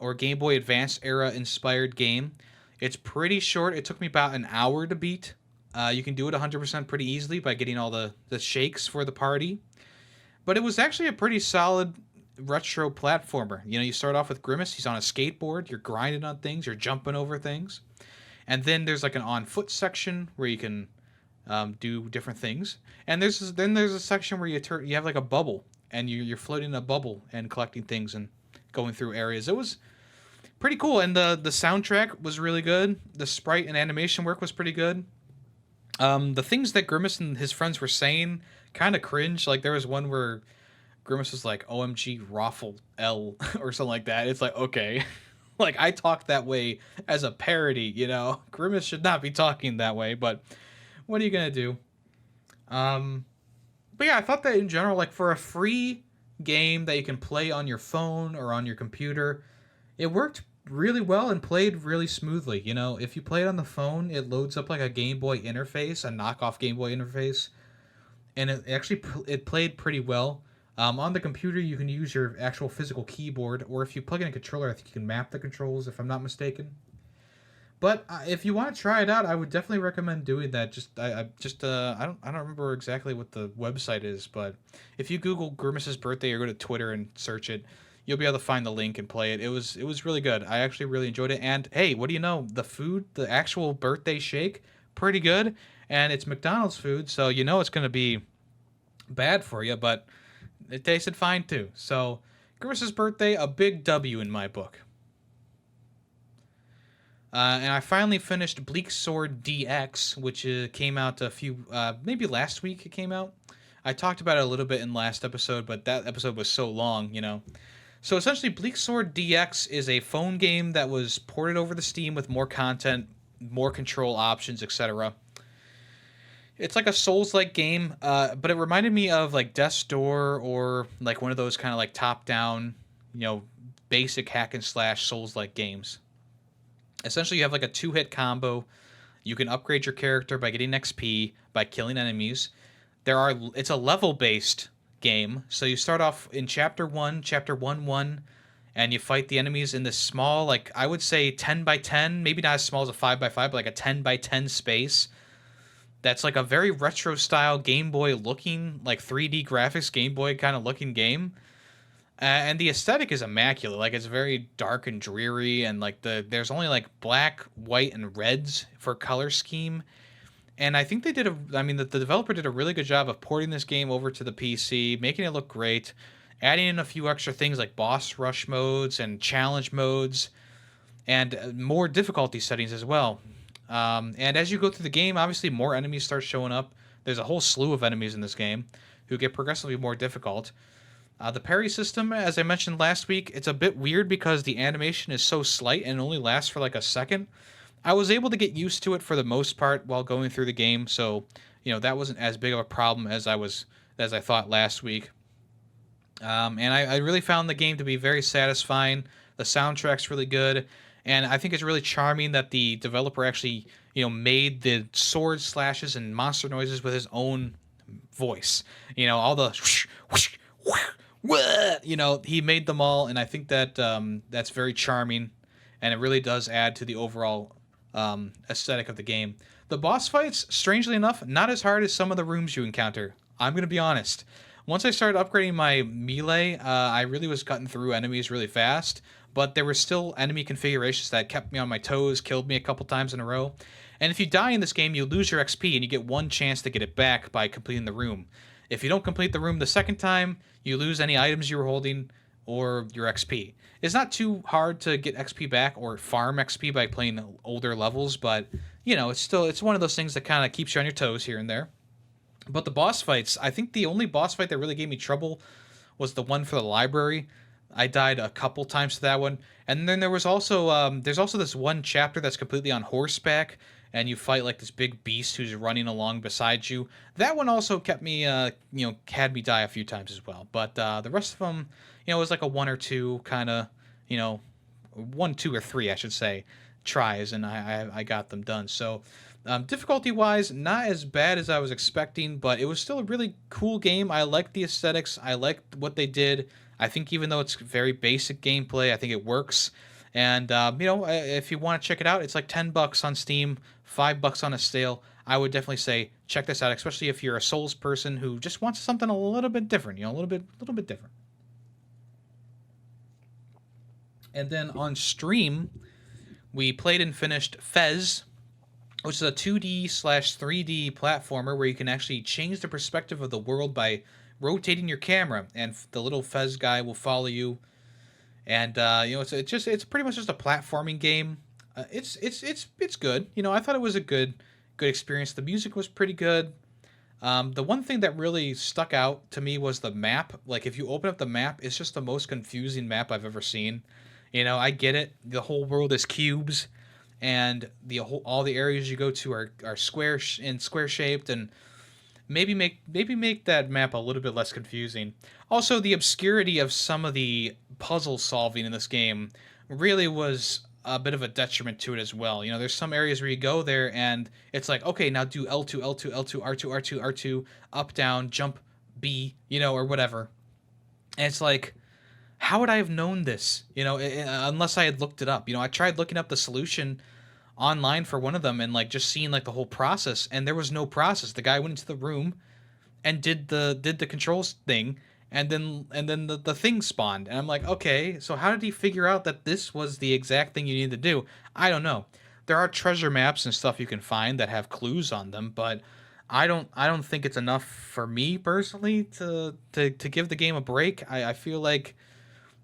or Game Boy Advance era inspired game. It's pretty short. It took me about an hour to beat. You can do it 100% pretty easily by getting all the shakes for the party. But it was actually a pretty solid retro platformer. You start off with Grimace. He's on a skateboard. You're grinding on things. You're jumping over things. And then there's like an on-foot section where you can do different things. And there's a section where you have like a bubble. And you're floating in a bubble and collecting things and going through areas. It was pretty cool. And the soundtrack was really good. The sprite and animation work was pretty good. The things that Grimace and his friends were saying kind of cringe. Like there was one where Grimace was like, OMG Raffle L or something like that. It's like, okay. Like I talked that way as a parody, Grimace should not be talking that way, but what are you going to do? But yeah, I thought that in general, like for a free game that you can play on your phone or on your computer, it worked really well and played really smoothly. If you play it on the phone, it loads up like a Game Boy interface, a knockoff Game Boy interface, and it played pretty well. On the computer, you can use your actual physical keyboard, or if you plug in a controller, I think you can map the controls, if I'm not mistaken. But if you want to try it out, I would definitely recommend doing that. I don't remember exactly what the website is, but if you Google Grimace's birthday or go to Twitter and search it, you'll be able to find the link and play it. It was really good. I actually really enjoyed it. And hey, what do you know? The food, the actual birthday shake, pretty good. And it's McDonald's food, so it's going to be bad for you, but it tasted fine too. So Grimace's birthday, a big W in my book. And I finally finished Bleak Sword DX, which came out maybe last week it came out. I talked about it a little bit in last episode, but that episode was so long, So essentially, Bleak Sword DX is a phone game that was ported over to Steam with more content, more control options, etc. It's like a Souls-like game, but it reminded me of like Death's Door or like one of those kind of like top-down, basic hack and slash Souls-like games. Essentially, you have like a 2-hit combo. You can upgrade your character by getting XP, by killing enemies. It's a level-based game. So you start off in Chapter 1, and you fight the enemies in this small, like I would say 10 by 10, maybe not as small as a 5 by 5, but like a 10 by 10 space. That's like a very retro-style Game Boy looking, like 3D graphics Game Boy kind of looking game. And the aesthetic is immaculate. Like it's very dark and dreary, and like there's only like black, white, and reds for color scheme. And I think the developer did a really good job of porting this game over to the PC, making it look great, adding in a few extra things like boss rush modes and challenge modes, and more difficulty settings as well. And as you go through the game, obviously more enemies start showing up. There's a whole slew of enemies in this game who get progressively more difficult. The parry system, as I mentioned last week, it's a bit weird because the animation is so slight and only lasts for like a second. I was able to get used to it for the most part while going through the game, so that wasn't as big of a problem as I thought last week. And I really found the game to be very satisfying. The soundtrack's really good, and I think it's really charming that the developer actually made the sword slashes and monster noises with his own voice. All the whoosh, whoosh, whoosh, he made them all, and I think that that's very charming, and it really does add to the overall aesthetic of the game. The boss fights, strangely enough, not as hard as some of the rooms you encounter. I'm going to be honest. Once I started upgrading my melee, I really was cutting through enemies really fast, but there were still enemy configurations that kept me on my toes, killed me a couple times in a row. And if you die in this game, you lose your XP and you get one chance to get it back by completing the room. If you don't complete the room the second time, you lose any items you were holding or your XP. It's not too hard to get XP back or farm XP by playing older levels, but it's one of those things that kind of keeps you on your toes here and there. But the boss fights, I think the only boss fight that really gave me trouble was the one for the library. I died a couple times to that one. And then there's also this one chapter that's completely on horseback, and you fight like this big beast who's running along beside you. That one also kept me, had me die a few times as well. But the rest of them, it was like a one or two kind of, 1, 2, or 3, I should say, tries, and I got them done. So difficulty-wise, not as bad as I was expecting, but it was still a really cool game. I liked the aesthetics. I liked what they did. I think even though it's very basic gameplay, I think it works. And, if you want to check it out, it's like $10 on Steam, $5 on a sale. I would definitely say check this out, especially if you're a Souls person who just wants something a little bit different, a little bit different. And then on stream, we played and finished Fez, which is a 2D/3D platformer where you can actually change the perspective of the world by rotating your camera, and the little Fez guy will follow you. And it's pretty much just a platforming game. It's good. I thought it was a good experience. The music was pretty good. The one thing that really stuck out to me was the map. Like, if you open up the map, it's just the most confusing map I've ever seen. I get it. The whole world is cubes, and all the areas you go to are square shaped, and maybe make that map a little bit less confusing. Also, the obscurity of some of the puzzle solving in this game really was a bit of a detriment to it as well. There's some areas where you go there and it's like, okay, now do L2, L2, L2, R2, R2, R2, up, down, jump, B, or whatever. And it's like, how would I have known this? Unless I had looked it up. I tried looking up the solution online for one of them and like just seeing like the whole process, and there was no process. The guy went into the room and did the controls thing, and then the thing spawned, and I'm like, okay, so how did he figure out that this was the exact thing you need to do? I don't know. There are treasure maps and stuff you can find that have clues on them, but I don't think it's enough for me personally to give the game a break. I feel like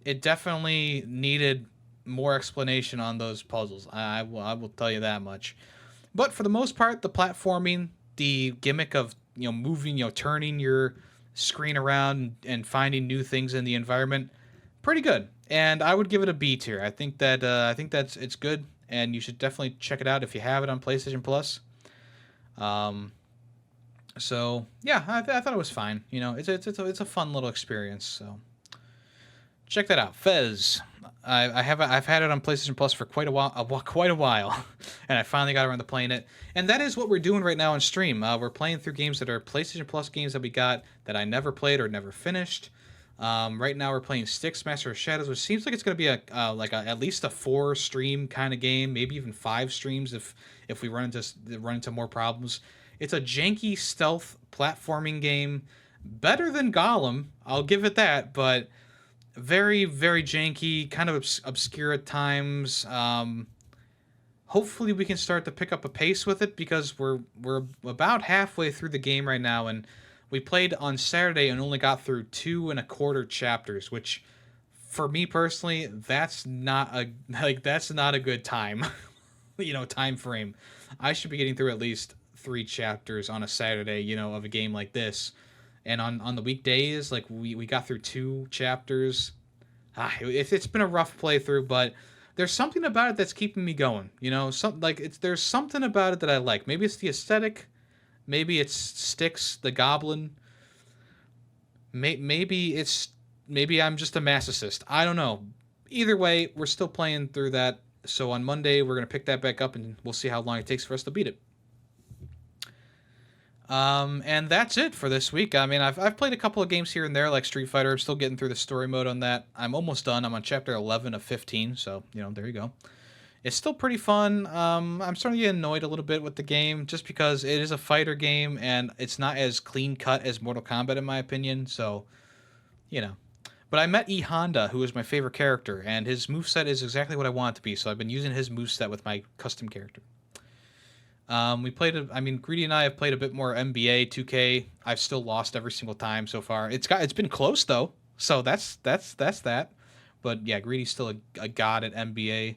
it definitely needed more explanation on those puzzles. I will tell you that much. But for the most part, the platforming, the gimmick of moving, turning your screen around and finding new things in the environment, pretty good. And I would give it a B tier. I think it's good, and you should definitely check it out if you have it on PlayStation Plus. So yeah, I thought it was fine. It's a fun little experience. So check that out, Fez. I've had it on PlayStation Plus for quite a while, and I finally got around to playing it. And that is what we're doing right now on stream. We're playing through games that are PlayStation Plus games that we got that I never played or never finished. Right now we're playing Styx, Master of Shadows, which seems like it's going to be at least a 4-stream kind of game, maybe even 5 streams if we run into more problems. It's a janky stealth platforming game, better than Gollum, I'll give it that, but very, very janky, kind of obscure at times. Hopefully we can start to pick up a pace with it, because we're about halfway through the game right now, and we played on Saturday and only got through 2 1/4 chapters, which for me personally, that's not a good time. Time frame. I should be getting through at least 3 chapters on a Saturday, of a game like this. And on the weekdays, like we got through 2 chapters. It's been a rough playthrough, but there's something about it that's keeping me going. There's something about it that I like. Maybe it's the aesthetic, maybe it's Styx the Goblin. Maybe I'm just a masochist. I don't know. Either way, we're still playing through that. So on Monday, we're gonna pick that back up, and we'll see how long it takes for us to beat it. And that's it for this week. I mean, I've played a couple of games here and there, like Street Fighter. I'm still getting through the story mode on that. I'm almost done. I'm on chapter 11 of 15, so, there you go. It's still pretty fun. I'm starting to get annoyed a little bit with the game just because it is a fighter game and it's not as clean cut as Mortal Kombat in my opinion. So, you know. But I met E Honda, who is my favorite character, and his moveset is exactly what I want it to be. So I've been using his moveset with my custom character. We played. I mean, Greedy and I have played a bit more NBA 2K. I've still lost every single time so far. It's been close though, so that's that. But yeah, Greedy's still a god at NBA.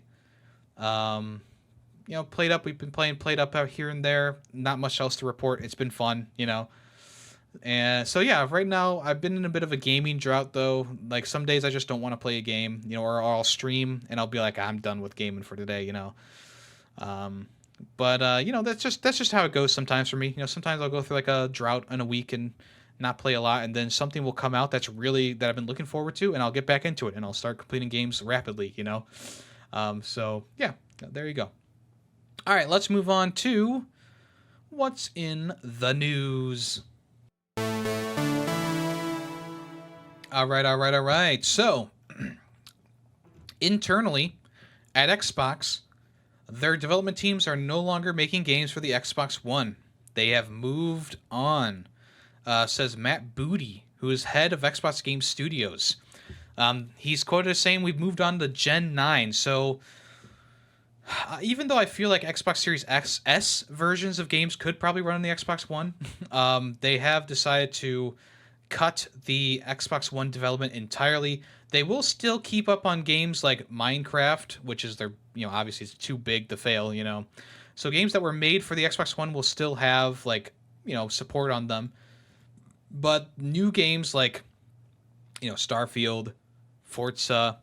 Played up. We've been playing played up out here and there. Not much else to report. It's been fun, And so yeah, right now I've been in a bit of a gaming drought though. Like some days I just don't want to play a game, or I'll stream and I'll be like, I'm done with gaming for today. But that's just how it goes sometimes for me. Sometimes I'll go through like a drought in a week and not play a lot, and then something will come out that I've been looking forward to, and I'll get back into it and I'll start completing games rapidly. So yeah, there you go. All right, let's move on to what's in the news. All right. So internally at Xbox, their development teams are no longer making games for the Xbox One. They have moved on, says Matt Booty, who is head of Xbox Game Studios. He's quoted as saying, "We've moved on to Gen 9. So even though I feel like Xbox Series S versions of games could probably run on the Xbox One, they have decided to cut the Xbox One development entirely. They will still keep up on games like Minecraft, which is obviously it's too big to fail. So games that were made for the Xbox One will still have support on them. But new games like Starfield, Forza,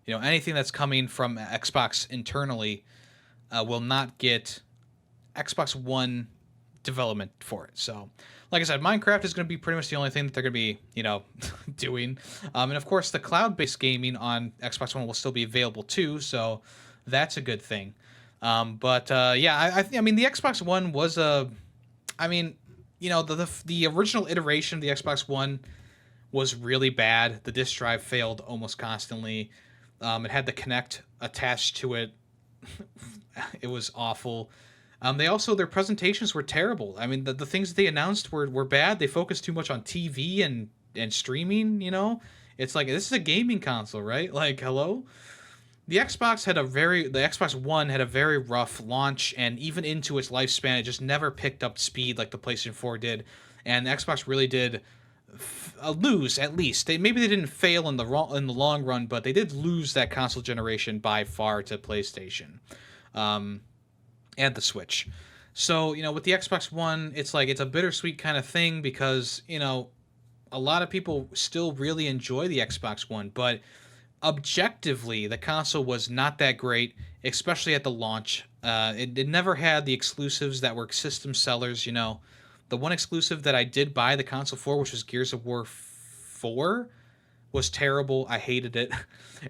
anything that's coming from Xbox internally will not get Xbox One development for it. So like I said, Minecraft is going to be pretty much the only thing that they're going to be, doing. And of course, the cloud-based gaming on Xbox One will still be available too, so that's a good thing. I mean, the Xbox One was the original iteration of the Xbox One was really bad. The disk drive failed almost constantly. It had the Kinect attached to it. It was awful. Their presentations were terrible. I mean, the things that they announced were bad. They focused too much on TV and streaming, It's like, this is a gaming console, right? Like, hello? The Xbox One had a very rough launch, and even into its lifespan, it just never picked up speed like the PlayStation 4 did. And the Xbox really did lose, at least. Maybe they didn't fail in the long run, but they did lose that console generation by far to PlayStation. And the Switch. So, with the Xbox One, it's a bittersweet kind of thing because, a lot of people still really enjoy the Xbox One, but objectively, the console was not that great, especially at the launch. It never had the exclusives that were system sellers, The one exclusive that I did buy the console for, which was Gears of War 4, was terrible. I hated it.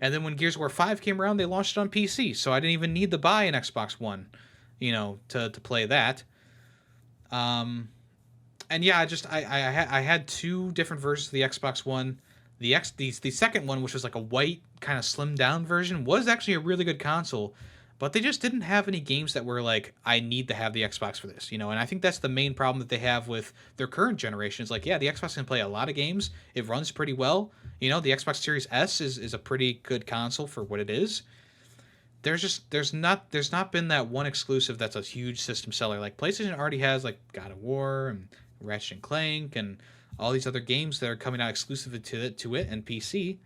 And then when Gears of War 5 came around, they launched it on PC, so I didn't even need to buy an Xbox One. To play that. And yeah, I had two different versions of the Xbox One. The second one, which was like a white kind of slimmed down version, was actually a really good console, but they just didn't have any games that were like, I need to have the Xbox for this, And I think that's the main problem that they have with their current generation. Is like, yeah, the Xbox can play a lot of games. It runs pretty well. The Xbox Series S is a pretty good console for what it is. There's not been that one exclusive that's a huge system seller. Like PlayStation already has like God of War and Ratchet and Clank and all these other games that are coming out exclusive to it and PC.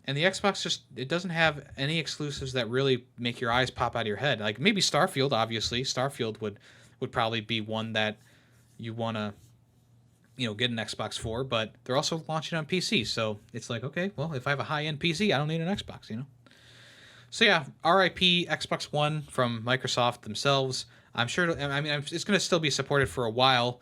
And the Xbox it doesn't have any exclusives that really make your eyes pop out of your head. Like maybe Starfield, obviously. Starfield would probably be one that you want to get an Xbox for, but they're also launching on PC. So it's like, okay, well, if I have a high-end PC, I don't need an Xbox, So yeah, RIP Xbox One from Microsoft themselves. I'm sure. It's going to still be supported for a while.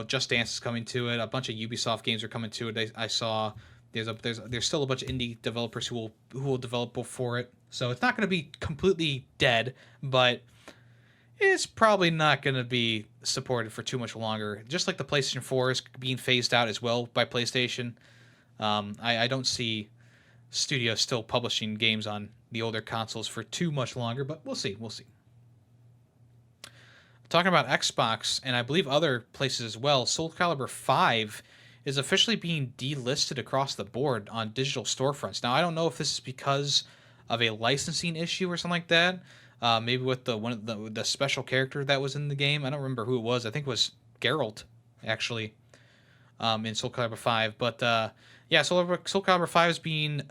Just Dance is coming to it. A bunch of Ubisoft games are coming to it. I saw there's still a bunch of indie developers who will develop for it. So it's not going to be completely dead, but it's probably not going to be supported for too much longer. Just like the PlayStation 4 is being phased out as well by PlayStation. I don't see studio still publishing games on the older consoles for too much longer, but we'll see. We'll see. Talking about Xbox, and I believe other places as well, Soul Calibur 5 is officially being delisted across the board on digital storefronts. Now, I don't know if this is because of a licensing issue or something like that. Maybe with the special character that was in the game. I don't remember who it was. I think it was Geralt, actually, in Soul Calibur 5. But yeah, Soul Calibur 5 is being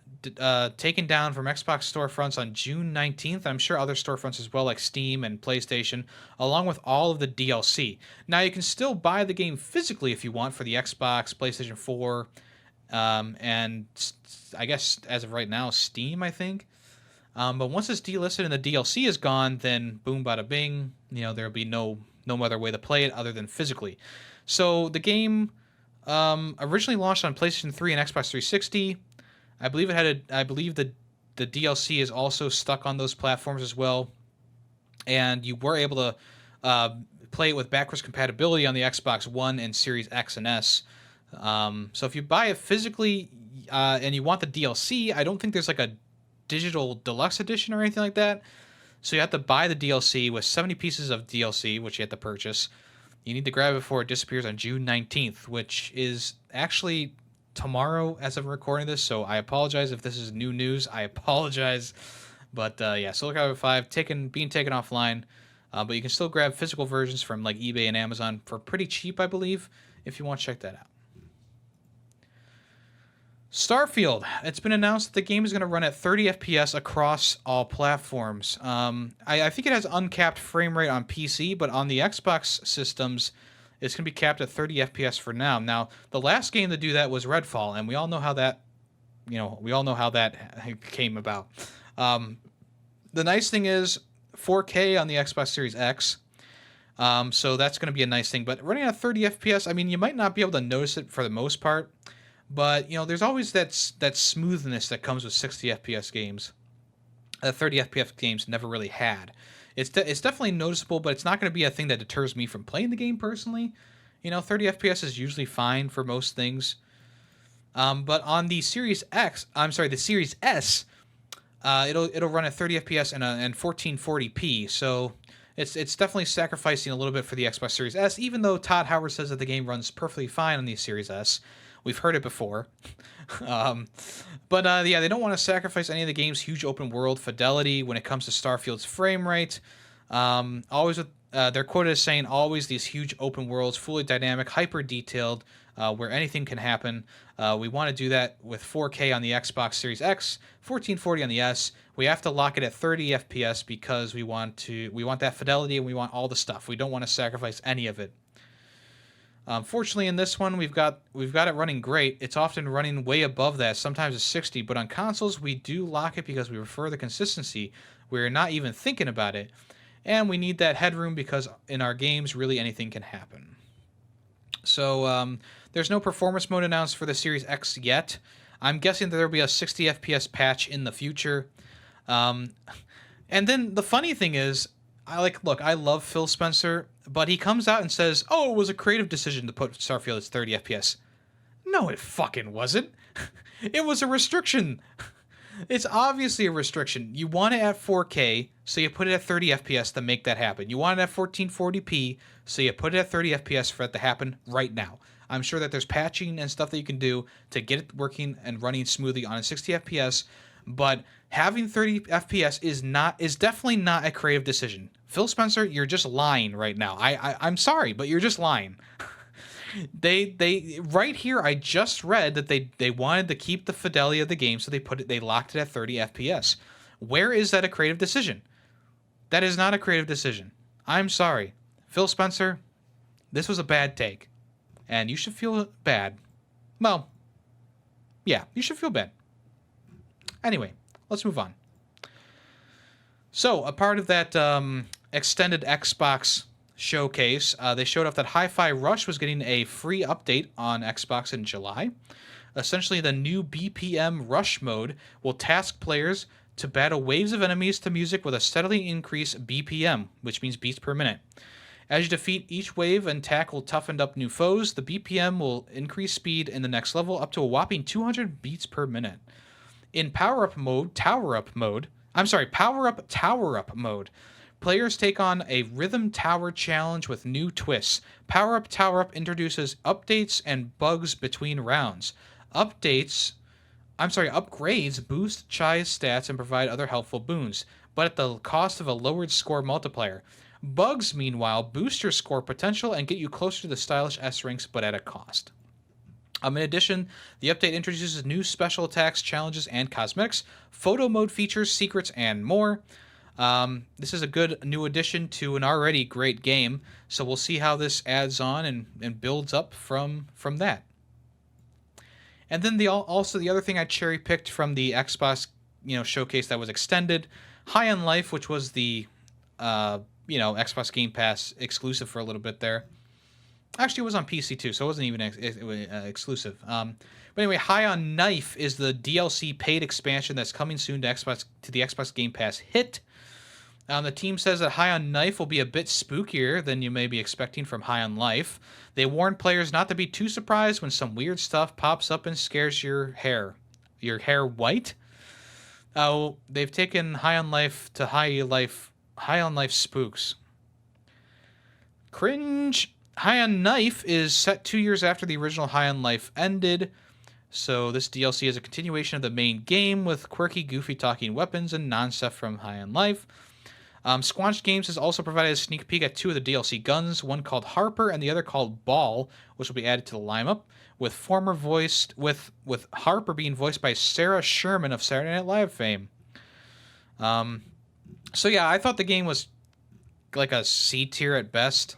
taken down from Xbox storefronts on June 19th. I'm sure other storefronts as well, like Steam and PlayStation, along with all of the DLC. Now, you can still buy the game physically if you want for the Xbox, PlayStation 4, and I guess as of right now, Steam, I think. But once it's delisted and the DLC is gone, then boom, bada bing, there'll be no other way to play it other than physically. So the game originally launched on PlayStation 3 and Xbox 360. I believe the DLC is also stuck on those platforms as well, and you were able to play it with backwards compatibility on the Xbox One and Series X and S. So if you buy it physically and you want the DLC, I don't think there's like a digital deluxe edition or anything like that. So you have to buy the DLC with 70 pieces of DLC, which you have to purchase. You need to grab it before it disappears on June 19th, which is actually tomorrow as I'm recording this, so I apologize if this is new news. I apologize. But yeah, Soul Calibur 5 being taken offline, but you can still grab physical versions from like eBay and Amazon for pretty cheap, I believe, if you want to check that out. Starfield. It's been announced that the game is going to run at 30 FPS across all platforms. I think it has uncapped frame rate on PC, but on the Xbox systems, it's going to be capped at 30 FPS for now. Now, the last game to do that was Redfall, and we all know how that came about. The nice thing is 4K on the Xbox Series X, so that's going to be a nice thing. But running at 30 FPS, I mean, you might not be able to notice it for the most part, but there's always that smoothness that comes with 60 FPS games that 30 FPS games never really had. It's definitely noticeable, but it's not going to be a thing that deters me from playing the game personally. 30 FPS is usually fine for most things. But on the Series the Series S, it'll run at 30 FPS and 1440p. So it's definitely sacrificing a little bit for the Xbox Series S, even though Todd Howard says that the game runs perfectly fine on the Series S. We've heard it before. But yeah, they don't want to sacrifice any of the game's huge open world fidelity when it comes to Starfield's frame rate. Always with they're quoted as saying, always these huge open worlds, fully dynamic, hyper detailed, where anything can happen. We want to do that with 4K on the Xbox Series X, 1440 on the S. We have to lock it at 30 FPS because we want that fidelity and we want all the stuff. We don't want to sacrifice any of it. Fortunately, in this one, we've got it running great. It's often running way above that. Sometimes it's 60, but on consoles, we do lock it because we prefer the consistency. We're not even thinking about it, and we need that headroom because in our games, really anything can happen. So there's no performance mode announced for the Series X yet. I'm guessing that there'll be a 60 FPS patch in the future. And then the funny thing is, I love Phil Spencer, but he comes out and says, "Oh, it was a creative decision to put Starfield at 30 FPS." No, it fucking wasn't. It was a restriction. It's obviously a restriction. You want it at 4K, so you put it at 30 FPS to make that happen. You want it at 1440p, so you put it at 30 FPS for it to happen right now. I'm sure that there's patching and stuff that you can do to get it working and running smoothly on a 60 FPS, but having 30 FPS is definitely not a creative decision. Phil Spencer, you're just lying right now. I'm sorry, but you're just lying. They right here, I just read that they wanted to keep the fidelity of the game, so they locked it at 30 FPS. Where is that a creative decision? That is not a creative decision. I'm sorry. Phil Spencer, this was a bad take. And you should feel bad. Well, yeah, you should feel bad. Anyway, let's move on. So, a part of that extended Xbox showcase, they showed off that Hi-Fi Rush was getting a free update on Xbox in July. Essentially, the new BPM Rush mode will task players to battle waves of enemies to music with a steadily increased BPM, which means beats per minute. As you defeat each wave and tackle toughened up new foes, the BPM will increase speed in the next level up to a whopping 200 beats per minute. In power-up tower-up mode, players take on a rhythm tower challenge with new twists. Power-up tower-up introduces updates and bugs between rounds. Upgrades boost Chai's stats and provide other helpful boons, but at the cost of a lowered score multiplier. Bugs, meanwhile, boost your score potential and get you closer to the stylish S ranks, but at a cost. In addition, the update introduces new special attacks, challenges, and cosmetics, photo mode features, secrets, and more. This is a good new addition to an already great game, so we'll see how this adds on and builds up from that. And then the other thing I cherry picked from the Xbox showcase that was extended, High on Life, which was the Xbox Game Pass exclusive for a little bit there. Actually, it was on PC too, so it wasn't even exclusive. But anyway, High on Knife is the DLC paid expansion that's coming soon to the Xbox Game Pass hit. The team says that High on Knife will be a bit spookier than you may be expecting from High on Life. They warn players not to be too surprised when some weird stuff pops up and scares your hair. Your hair white? Oh, they've taken High on Life to High on Life spooks. Cringe. High on Knife is set 2 years after the original High on Life ended, so this DLC is a continuation of the main game with quirky, goofy talking weapons and non-stuff from High on Life. Squanch Games has also provided a sneak peek at 2 of the DLC guns, one called Harper and the other called Ball, which will be added to the lineup, with Harper being voiced by Sarah Sherman of Saturday Night Live fame. So yeah, I thought the game was like a C tier at best.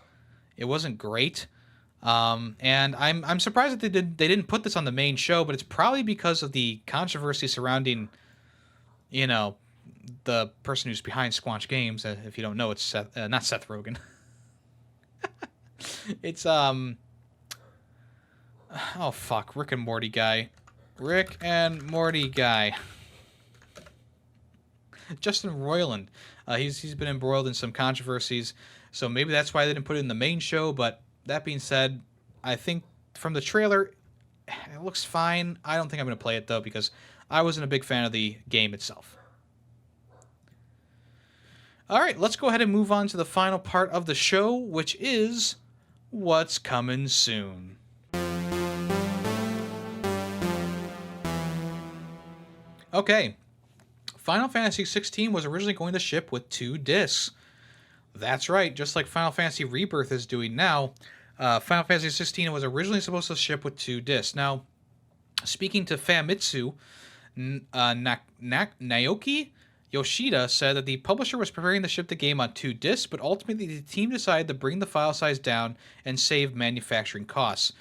It wasn't great, and I'm surprised that they didn't put this on the main show, but it's probably because of the controversy surrounding, the person who's behind Squanch Games. If you don't know, it's not Seth Rogen. It's Rick and Morty guy. Justin Roiland. He's been embroiled in some controversies. So maybe that's why they didn't put it in the main show, but that being said, I think from the trailer, it looks fine. I don't think I'm going to play it, though, because I wasn't a big fan of the game itself. All right, let's go ahead and move on to the final part of the show, which is what's coming soon. Okay, Final Fantasy XVI was originally going to ship with 2 discs. That's right, just like Final Fantasy Rebirth is doing now, Final Fantasy XVI was originally supposed to ship with 2 discs. Now, speaking to Famitsu, Naoki Yoshida said that the publisher was preparing to ship the game on 2 discs, but ultimately the team decided to bring the file size down and save manufacturing costs.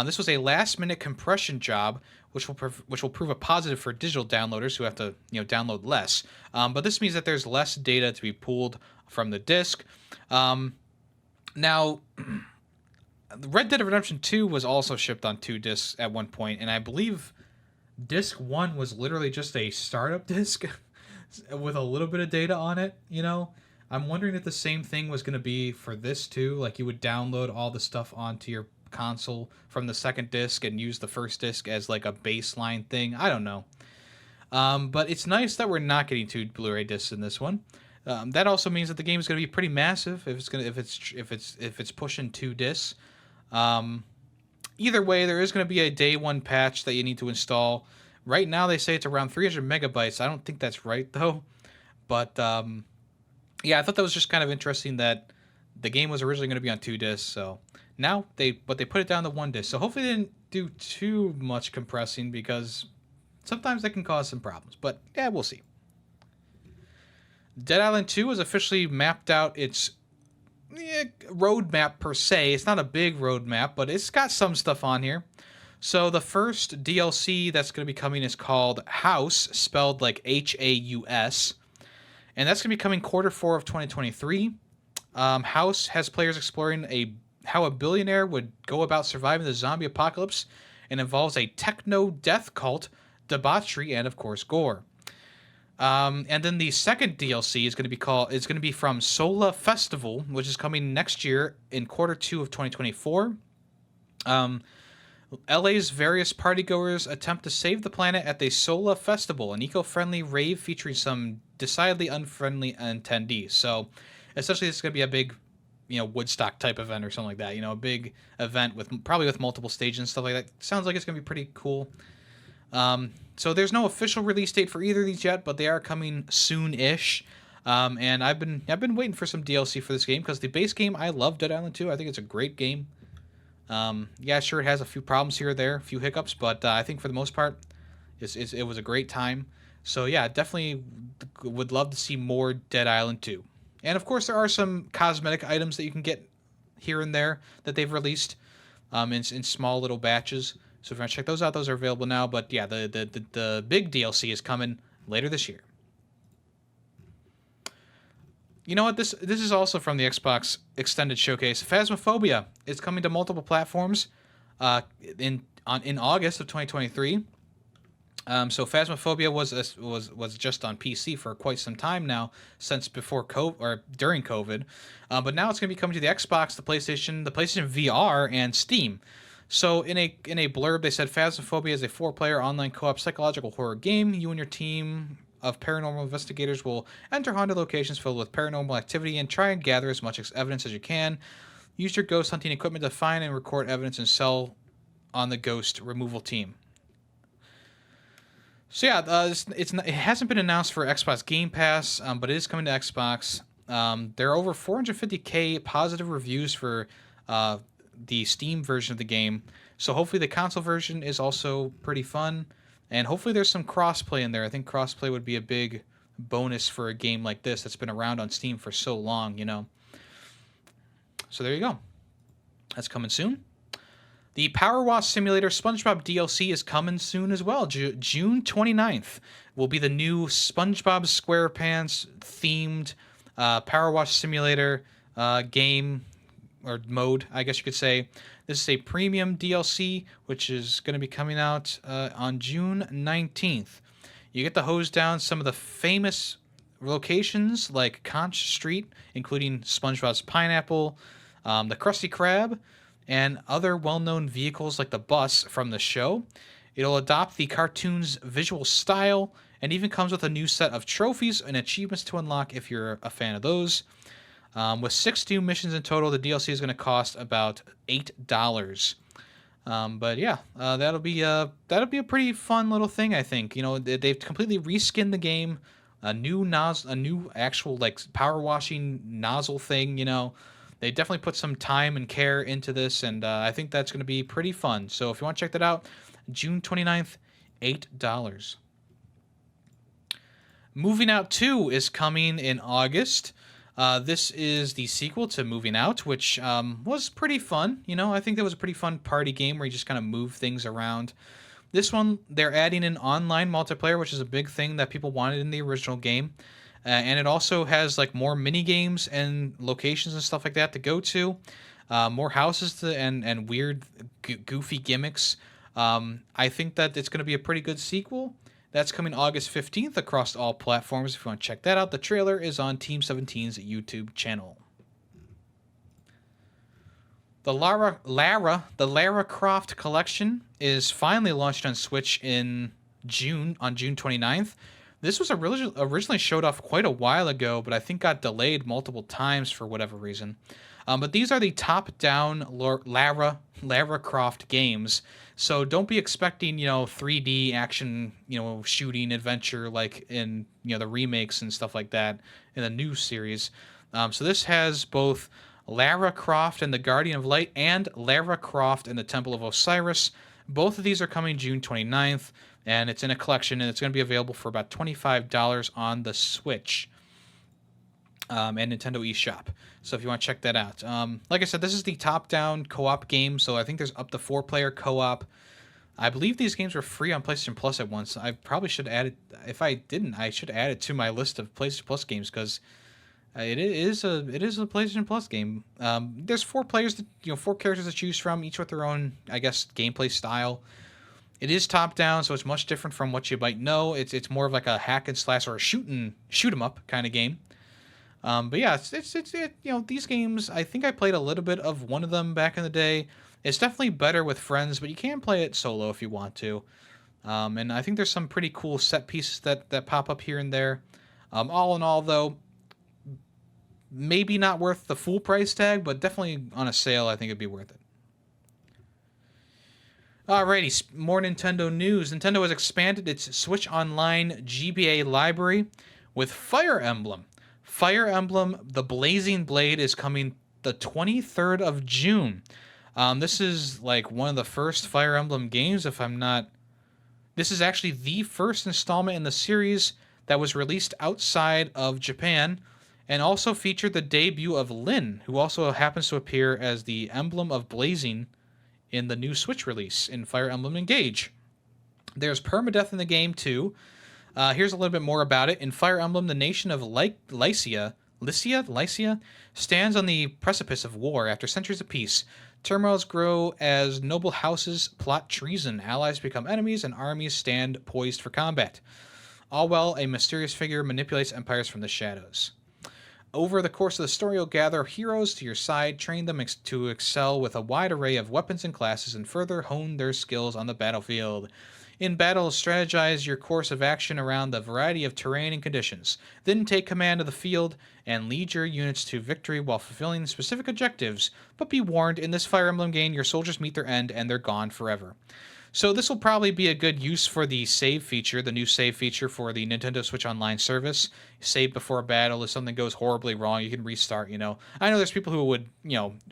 This was a last-minute compression job, which will prove a positive for digital downloaders who have to download less. But this means that there's less data to be pulled from the disc. Now, Red Dead Redemption 2 was also shipped on 2 discs at one point, and I believe disc 1 was literally just a startup disc with a little bit of data on it. I'm wondering if the same thing was going to be for this too. Like you would download all the stuff onto your console from the second disc and use the first disc as like a baseline thing. I don't know. But it's nice that we're not getting 2 Blu-ray discs in this one. That also means that the game is going to be pretty massive if it's pushing 2 discs. Either way, there is going to be a day 1 patch that you need to install. Right now, they say it's around 300 megabytes. I don't think that's right though. But yeah, I thought that was just kind of interesting that the game was originally going to be on 2 discs. So now they put it down to 1 disc. So hopefully they didn't do too much compressing because sometimes that can cause some problems. But yeah, we'll see. Dead Island 2 has officially mapped out its roadmap per se. It's not a big roadmap, but it's got some stuff on here. So the first DLC that's going to be coming is called House, spelled like Haus. And that's going to be coming Q4 of 2023. House has players exploring how a billionaire would go about surviving the zombie apocalypse and involves a techno death cult, debauchery, and of course gore. And then the second DLC is going to be from Sola Festival, which is coming next year in Q2 of 2024. LA's various partygoers attempt to save the planet at the Sola Festival, an eco-friendly rave featuring some decidedly unfriendly attendees. So, essentially, this is going to be a big, Woodstock type event or something like that. A big event with probably with multiple stages and stuff like that. Sounds like it's going to be pretty cool. So there's no official release date for either of these yet, but they are coming soon-ish. And I've been waiting for some DLC for this game because the base game, I love Dead Island 2. I think it's a great game. Yeah, sure, it has a few problems here or there, a few hiccups, but I think for the most part, it was a great time. So yeah, definitely would love to see more Dead Island 2. And of course, there are some cosmetic items that you can get here and there that they've released in small little batches. So if you want to check those out, those are available now. But yeah, the big DLC is coming later this year. You know what? This is also from the Xbox Extended Showcase. Phasmophobia is coming to multiple platforms in August of 2023. So Phasmophobia was just on PC for quite some time now, since before COVID or during COVID, but now it's going to be coming to the Xbox, the PlayStation VR, and Steam. So in a blurb, they said Phasmophobia is a 4-player online co-op psychological horror game. You and your team of paranormal investigators will enter haunted locations filled with paranormal activity and try and gather as much evidence as you can. Use your ghost hunting equipment to find and record evidence and sell on the ghost removal team. So yeah, it hasn't been announced for Xbox Game Pass, but it is coming to Xbox. There are over 450,000 positive reviews for the Steam version of the game, so hopefully the console version is also pretty fun, and hopefully there's some crossplay in there. I think crossplay would be a big bonus for a game like this that's been around on Steam for so long, So there you go. That's coming soon. The Power Wash Simulator SpongeBob DLC is coming soon as well. June 29th will be the new SpongeBob SquarePants themed Power Wash Simulator game or mode, I guess you could say. This is a premium DLC, which is going to be coming out on June 19th. You get to hose down some of the famous locations like Conch Street, including SpongeBob's Pineapple, the Krusty Krab, and other well-known vehicles like the bus from the show. It'll adopt the cartoon's visual style and even comes with a new set of trophies and achievements to unlock if you're a fan of those. With 6 new missions in total, the DLC is going to cost about $8. But yeah, that'll be a pretty fun little thing, I think. They've completely reskinned the game, a new actual like power washing nozzle thing. They definitely put some time and care into this, and I think that's going to be pretty fun. So if you want to check that out, June 29th, $8. Moving Out 2 is coming in August. This is the sequel to Moving Out, which was pretty fun. I think that was a pretty fun party game where you just kind of move things around. This one, they're adding an online multiplayer, which is a big thing that people wanted in the original game. And it also has like more mini games and locations and stuff like that to go to, more houses and weird goofy gimmicks. I think that it's going to be a pretty good sequel. That's coming August 15th across all platforms. If you want to check that out, the trailer is on Team 17's YouTube channel. The Lara Croft collection is finally launched on Switch on June 29th. This was originally showed off quite a while ago, but I think got delayed multiple times for whatever reason. But these are the top-down Lara Croft games, so don't be expecting 3D action shooting adventure like in the remakes and stuff like that in the new series. So this has both Lara Croft and the Guardian of Light and Lara Croft and the Temple of Osiris. Both of these are coming June 29th. And it's in a collection, and it's going to be available for about $25 on the Switch and Nintendo eShop. So if you want to check that out. Like I said, this is the top-down co-op game, so I think there's up to 4-player co-op. I believe these games were free on PlayStation Plus at once. I probably should add it. If I didn't, I should add it to my list of PlayStation Plus games because it is a PlayStation Plus game. There's 4 players, 4 characters to choose from, each with their own, I guess, gameplay style. It is top down, so it's much different from what you might know. It's more of like a hack and slash or a shoot 'em up kind of game. But yeah, these games. I think I played a little bit of one of them back in the day. It's definitely better with friends, but you can play it solo if you want to. And I think there's some pretty cool set pieces that pop up here and there. All in all, though, maybe not worth the full price tag, but definitely on a sale, I think it'd be worth it. Alrighty, more Nintendo news. Nintendo has expanded its Switch Online GBA library with Fire Emblem. Fire Emblem, the Blazing Blade, is coming the 23rd of June. This is like one of the first Fire Emblem games, if I'm not... This is actually the first installment in the series that was released outside of Japan, and also featured the debut of Lyn, who also happens to appear as the emblem of Blazing in the new Switch release in Fire Emblem Engage. There's permadeath in the game too. Here's a little bit more about it. In Fire Emblem, the nation of Lycia stands on the precipice of war after centuries of peace. Turmoils grow as noble houses plot treason, allies become enemies, and armies stand poised for combat. All while a mysterious figure manipulates empires from the shadows. Over the course of the story, you'll gather heroes to your side, train them to excel with a wide array of weapons and classes, and further hone their skills on the battlefield. In battle, strategize your course of action around the variety of terrain and conditions. Then take command of the field and lead your units to victory while fulfilling specific objectives. But be warned, in this Fire Emblem game, your soldiers meet their end and they're gone forever. So this will probably be a good use for the save feature, the new save feature for the Nintendo Switch Online service. Save before a battle. If something goes horribly wrong, you can restart, I know there's people who would,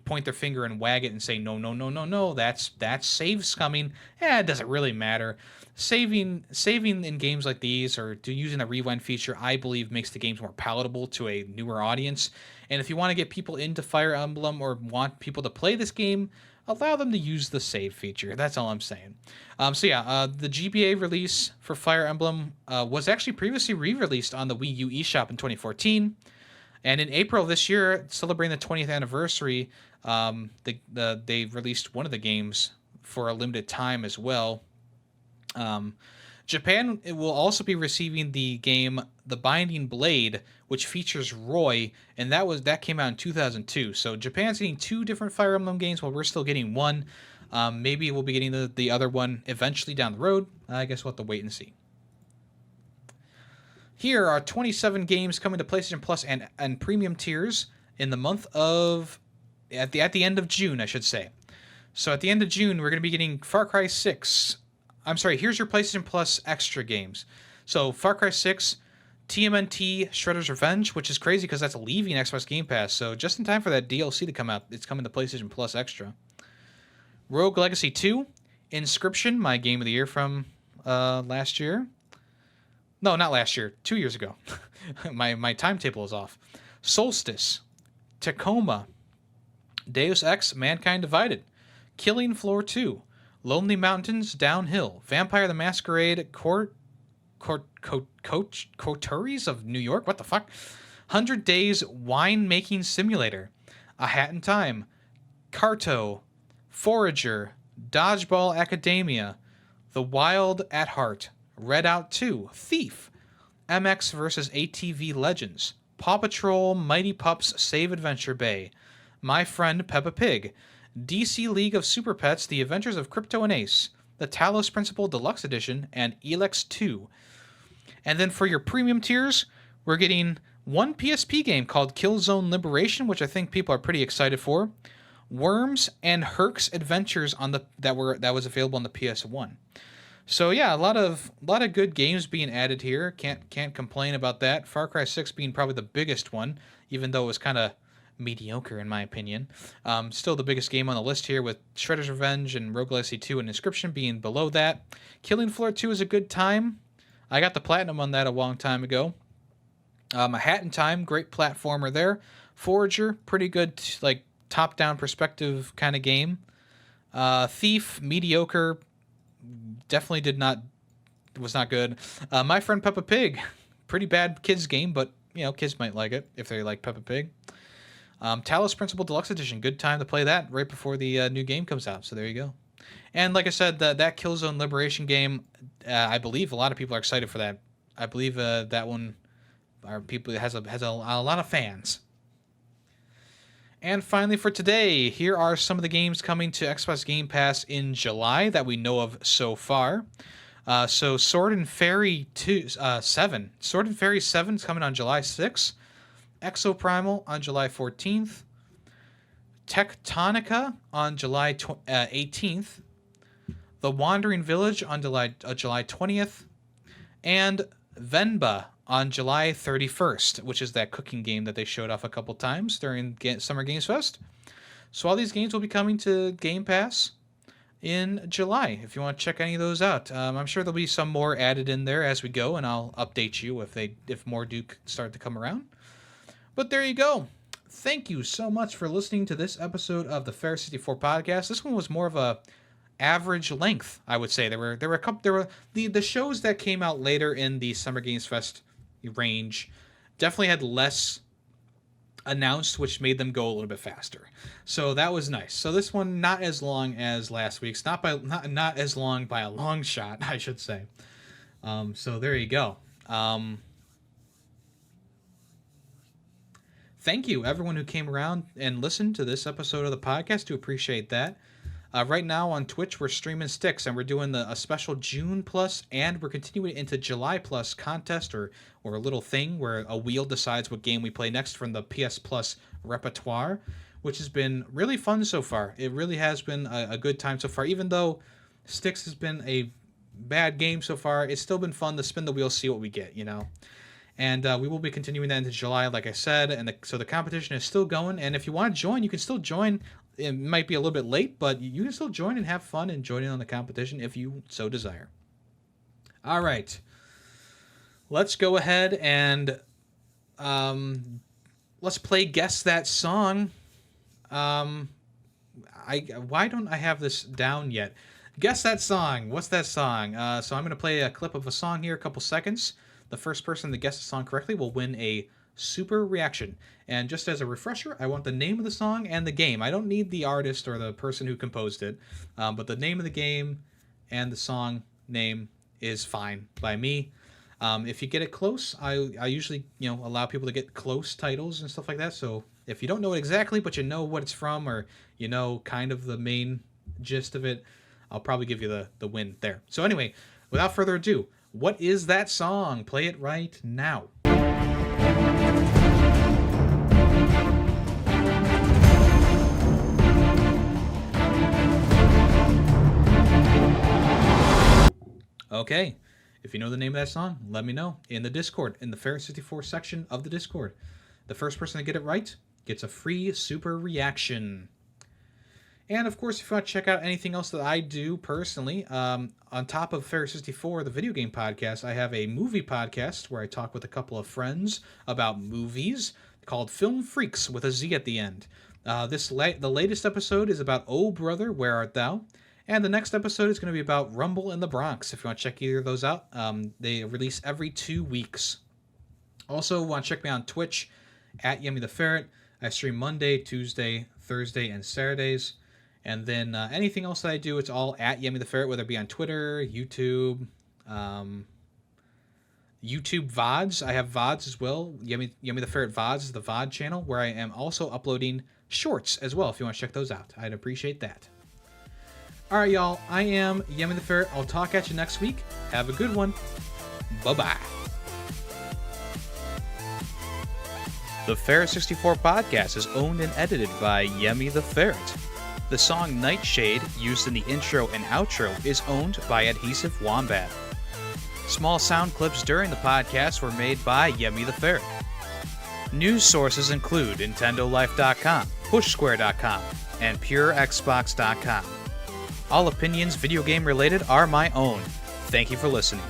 point their finger and wag it and say, no, no, no, no, no, that's save's coming. It doesn't really matter. Saving in games like these, or using the rewind feature, I believe makes the games more palatable to a newer audience. And if you want to get people into Fire Emblem or want people to play this game, allow them to use the save feature. That's all I'm saying. The GBA release for Fire Emblem was actually previously re-released on the Wii U eShop in 2014. And in April of this year, celebrating the 20th anniversary, they released one of the games for a limited time as well. Japan will also be receiving the game The Binding Blade, which features Roy, and that came out in 2002. So Japan's getting two different Fire Emblem games while we're still getting one. Maybe we'll be getting the other one eventually down the road. I guess we'll have to wait and see. Here are 27 games coming to PlayStation Plus and Premium tiers in the month of... At the end of June, I should say. So at the end of June, we're going to be getting Far Cry 6... I'm sorry, here's your PlayStation Plus extra games. So, Far Cry 6, TMNT Shredder's Revenge, which is crazy because that's leaving Xbox Game Pass. So, just in time for that DLC to come out, it's coming to PlayStation Plus extra. Rogue Legacy 2, Inscription, my game of the year from last year. No, not last year, 2 years ago. my timetable is off. Solstice, Tacoma, Deus Ex Mankind Divided, Killing Floor 2, Lonely Mountains Downhill, Vampire the Masquerade Coteries of New York, what the fuck? 100 Days Wine Making Simulator, A Hat in Time, Carto, Forager, Dodgeball Academia, The Wild at Heart, Redout 2, Thief, MX vs. ATV Legends, Paw Patrol Mighty Pups Save Adventure Bay, My Friend Peppa Pig, DC League of Super Pets, The Adventures of Crypto and Ace, the Talos Principle Deluxe Edition, and Elex 2. And then for your premium tiers, we're getting one PSP game called Killzone Liberation, which I think people are pretty excited for. Worms and Herc's Adventures that was available on the PS1. So yeah, a lot of good games being added here. Can't complain about that. Far Cry 6 being probably the biggest one, even though it was kind of mediocre in my opinion. Still the biggest game on the list here, with Shredder's Revenge and Rogue Legacy 2 and Inscription being below that. Killing Floor 2 is a good time. I got the platinum on that a long time ago. A Hat in Time, great platformer there. Forager, pretty good like top-down perspective kind of game. Thief, mediocre, definitely was not good. My Friend Peppa Pig, pretty bad kids game, but kids might like it if they like Peppa Pig. Talos Principle Deluxe Edition, good time to play that right before the new game comes out, so there you go. And like I said, that Killzone Liberation game, I believe a lot of people are excited for that. I believe that one Our people has a lot of fans. And finally for today, here are some of the games coming to Xbox Game Pass in July that we know of so far. So Sword and Fairy 7. Sword and Fairy 7 is coming on July 6th. Exoprimal on July 14th. Tectonica on July 18th. The Wandering Village on July 20th. And Venba on July 31st, which is that cooking game that they showed off a couple times during Summer Games Fest. So all these games will be coming to Game Pass in July, if you want to check any of those out. I'm sure there'll be some more added in there as we go, and I'll update you if more do start to come around. But there you go. Thank you so much for listening to this episode of the Ferret 64 podcast. This one was more of a average length, I would say. There were a couple. There were the shows that came out later in the Summer Games Fest range definitely had less announced, which made them go a little bit faster. So that was nice. So this one not as long as last week's, not as long by a long shot, I should say. So there you go. Thank you, everyone who came around and listened to this episode of the podcast. Do appreciate that. Right now on Twitch, we're streaming Sticks, and we're doing a special June Plus, and we're continuing into July Plus contest or a little thing where a wheel decides what game we play next from the PS Plus repertoire, which has been really fun so far. It really has been a good time so far. Even though Sticks has been a bad game so far, it's still been fun to spin the wheel, see what we get, you know? And we will be continuing that into July, like I said. And so the competition is still going. And if you want to join, you can still join. It might be a little bit late, but you can still join and have fun and join in on the competition if you so desire. All right. Let's go ahead and let's play Guess That Song. Why don't I have this down yet? Guess That Song. What's that song? So I'm going to play a clip of a song here, a couple seconds. The first person to guess the song correctly will win a super reaction. And just as a refresher, I want the name of the song and the game. I don't need the artist or the person who composed it, but the name of the game and the song name is fine by me. If you get it close, I usually allow people to get close titles and stuff like that. So if you don't know it exactly, but you know what it's from, or you know kind of the main gist of it, I'll probably give you the win there. So anyway, without further ado, what is that song? Play it right now. Okay, if you know the name of that song, let me know in the Discord, in the Ferret 64 section of the Discord. The first person to get it right gets a free super reaction. And of course, if you want to check out anything else that I do personally, on top of Ferret 64, the video game podcast, I have a movie podcast where I talk with a couple of friends about movies called Film Freaks with a Z at the end. The latest episode is about Oh Brother, Where Art Thou? And the next episode is going to be about Rumble in the Bronx. If you want to check either of those out, they release every 2 weeks. Also, want to check me out on Twitch at YemmytheFerret. I stream Monday, Tuesday, Thursday, and Saturdays. And then anything else that I do, it's all at YemmytheFerret, whether it be on Twitter, YouTube, YouTube VODs. I have VODs as well. YemmytheFerret VODs is the VOD channel, where I am also uploading shorts as well, if you want to check those out. I'd appreciate that. All right, y'all. I am YemmytheFerret. I'll talk at you next week. Have a good one. Bye-bye. The Ferret 64 podcast is owned and edited by YemmytheFerret. The song Nightshade, used in the intro and outro, is owned by Adhesive Wombat. Small sound clips during the podcast were made by YemmytheFerret. News sources include NintendoLife.com, PushSquare.com, and PureXbox.com. All opinions video game related are my own. Thank you for listening.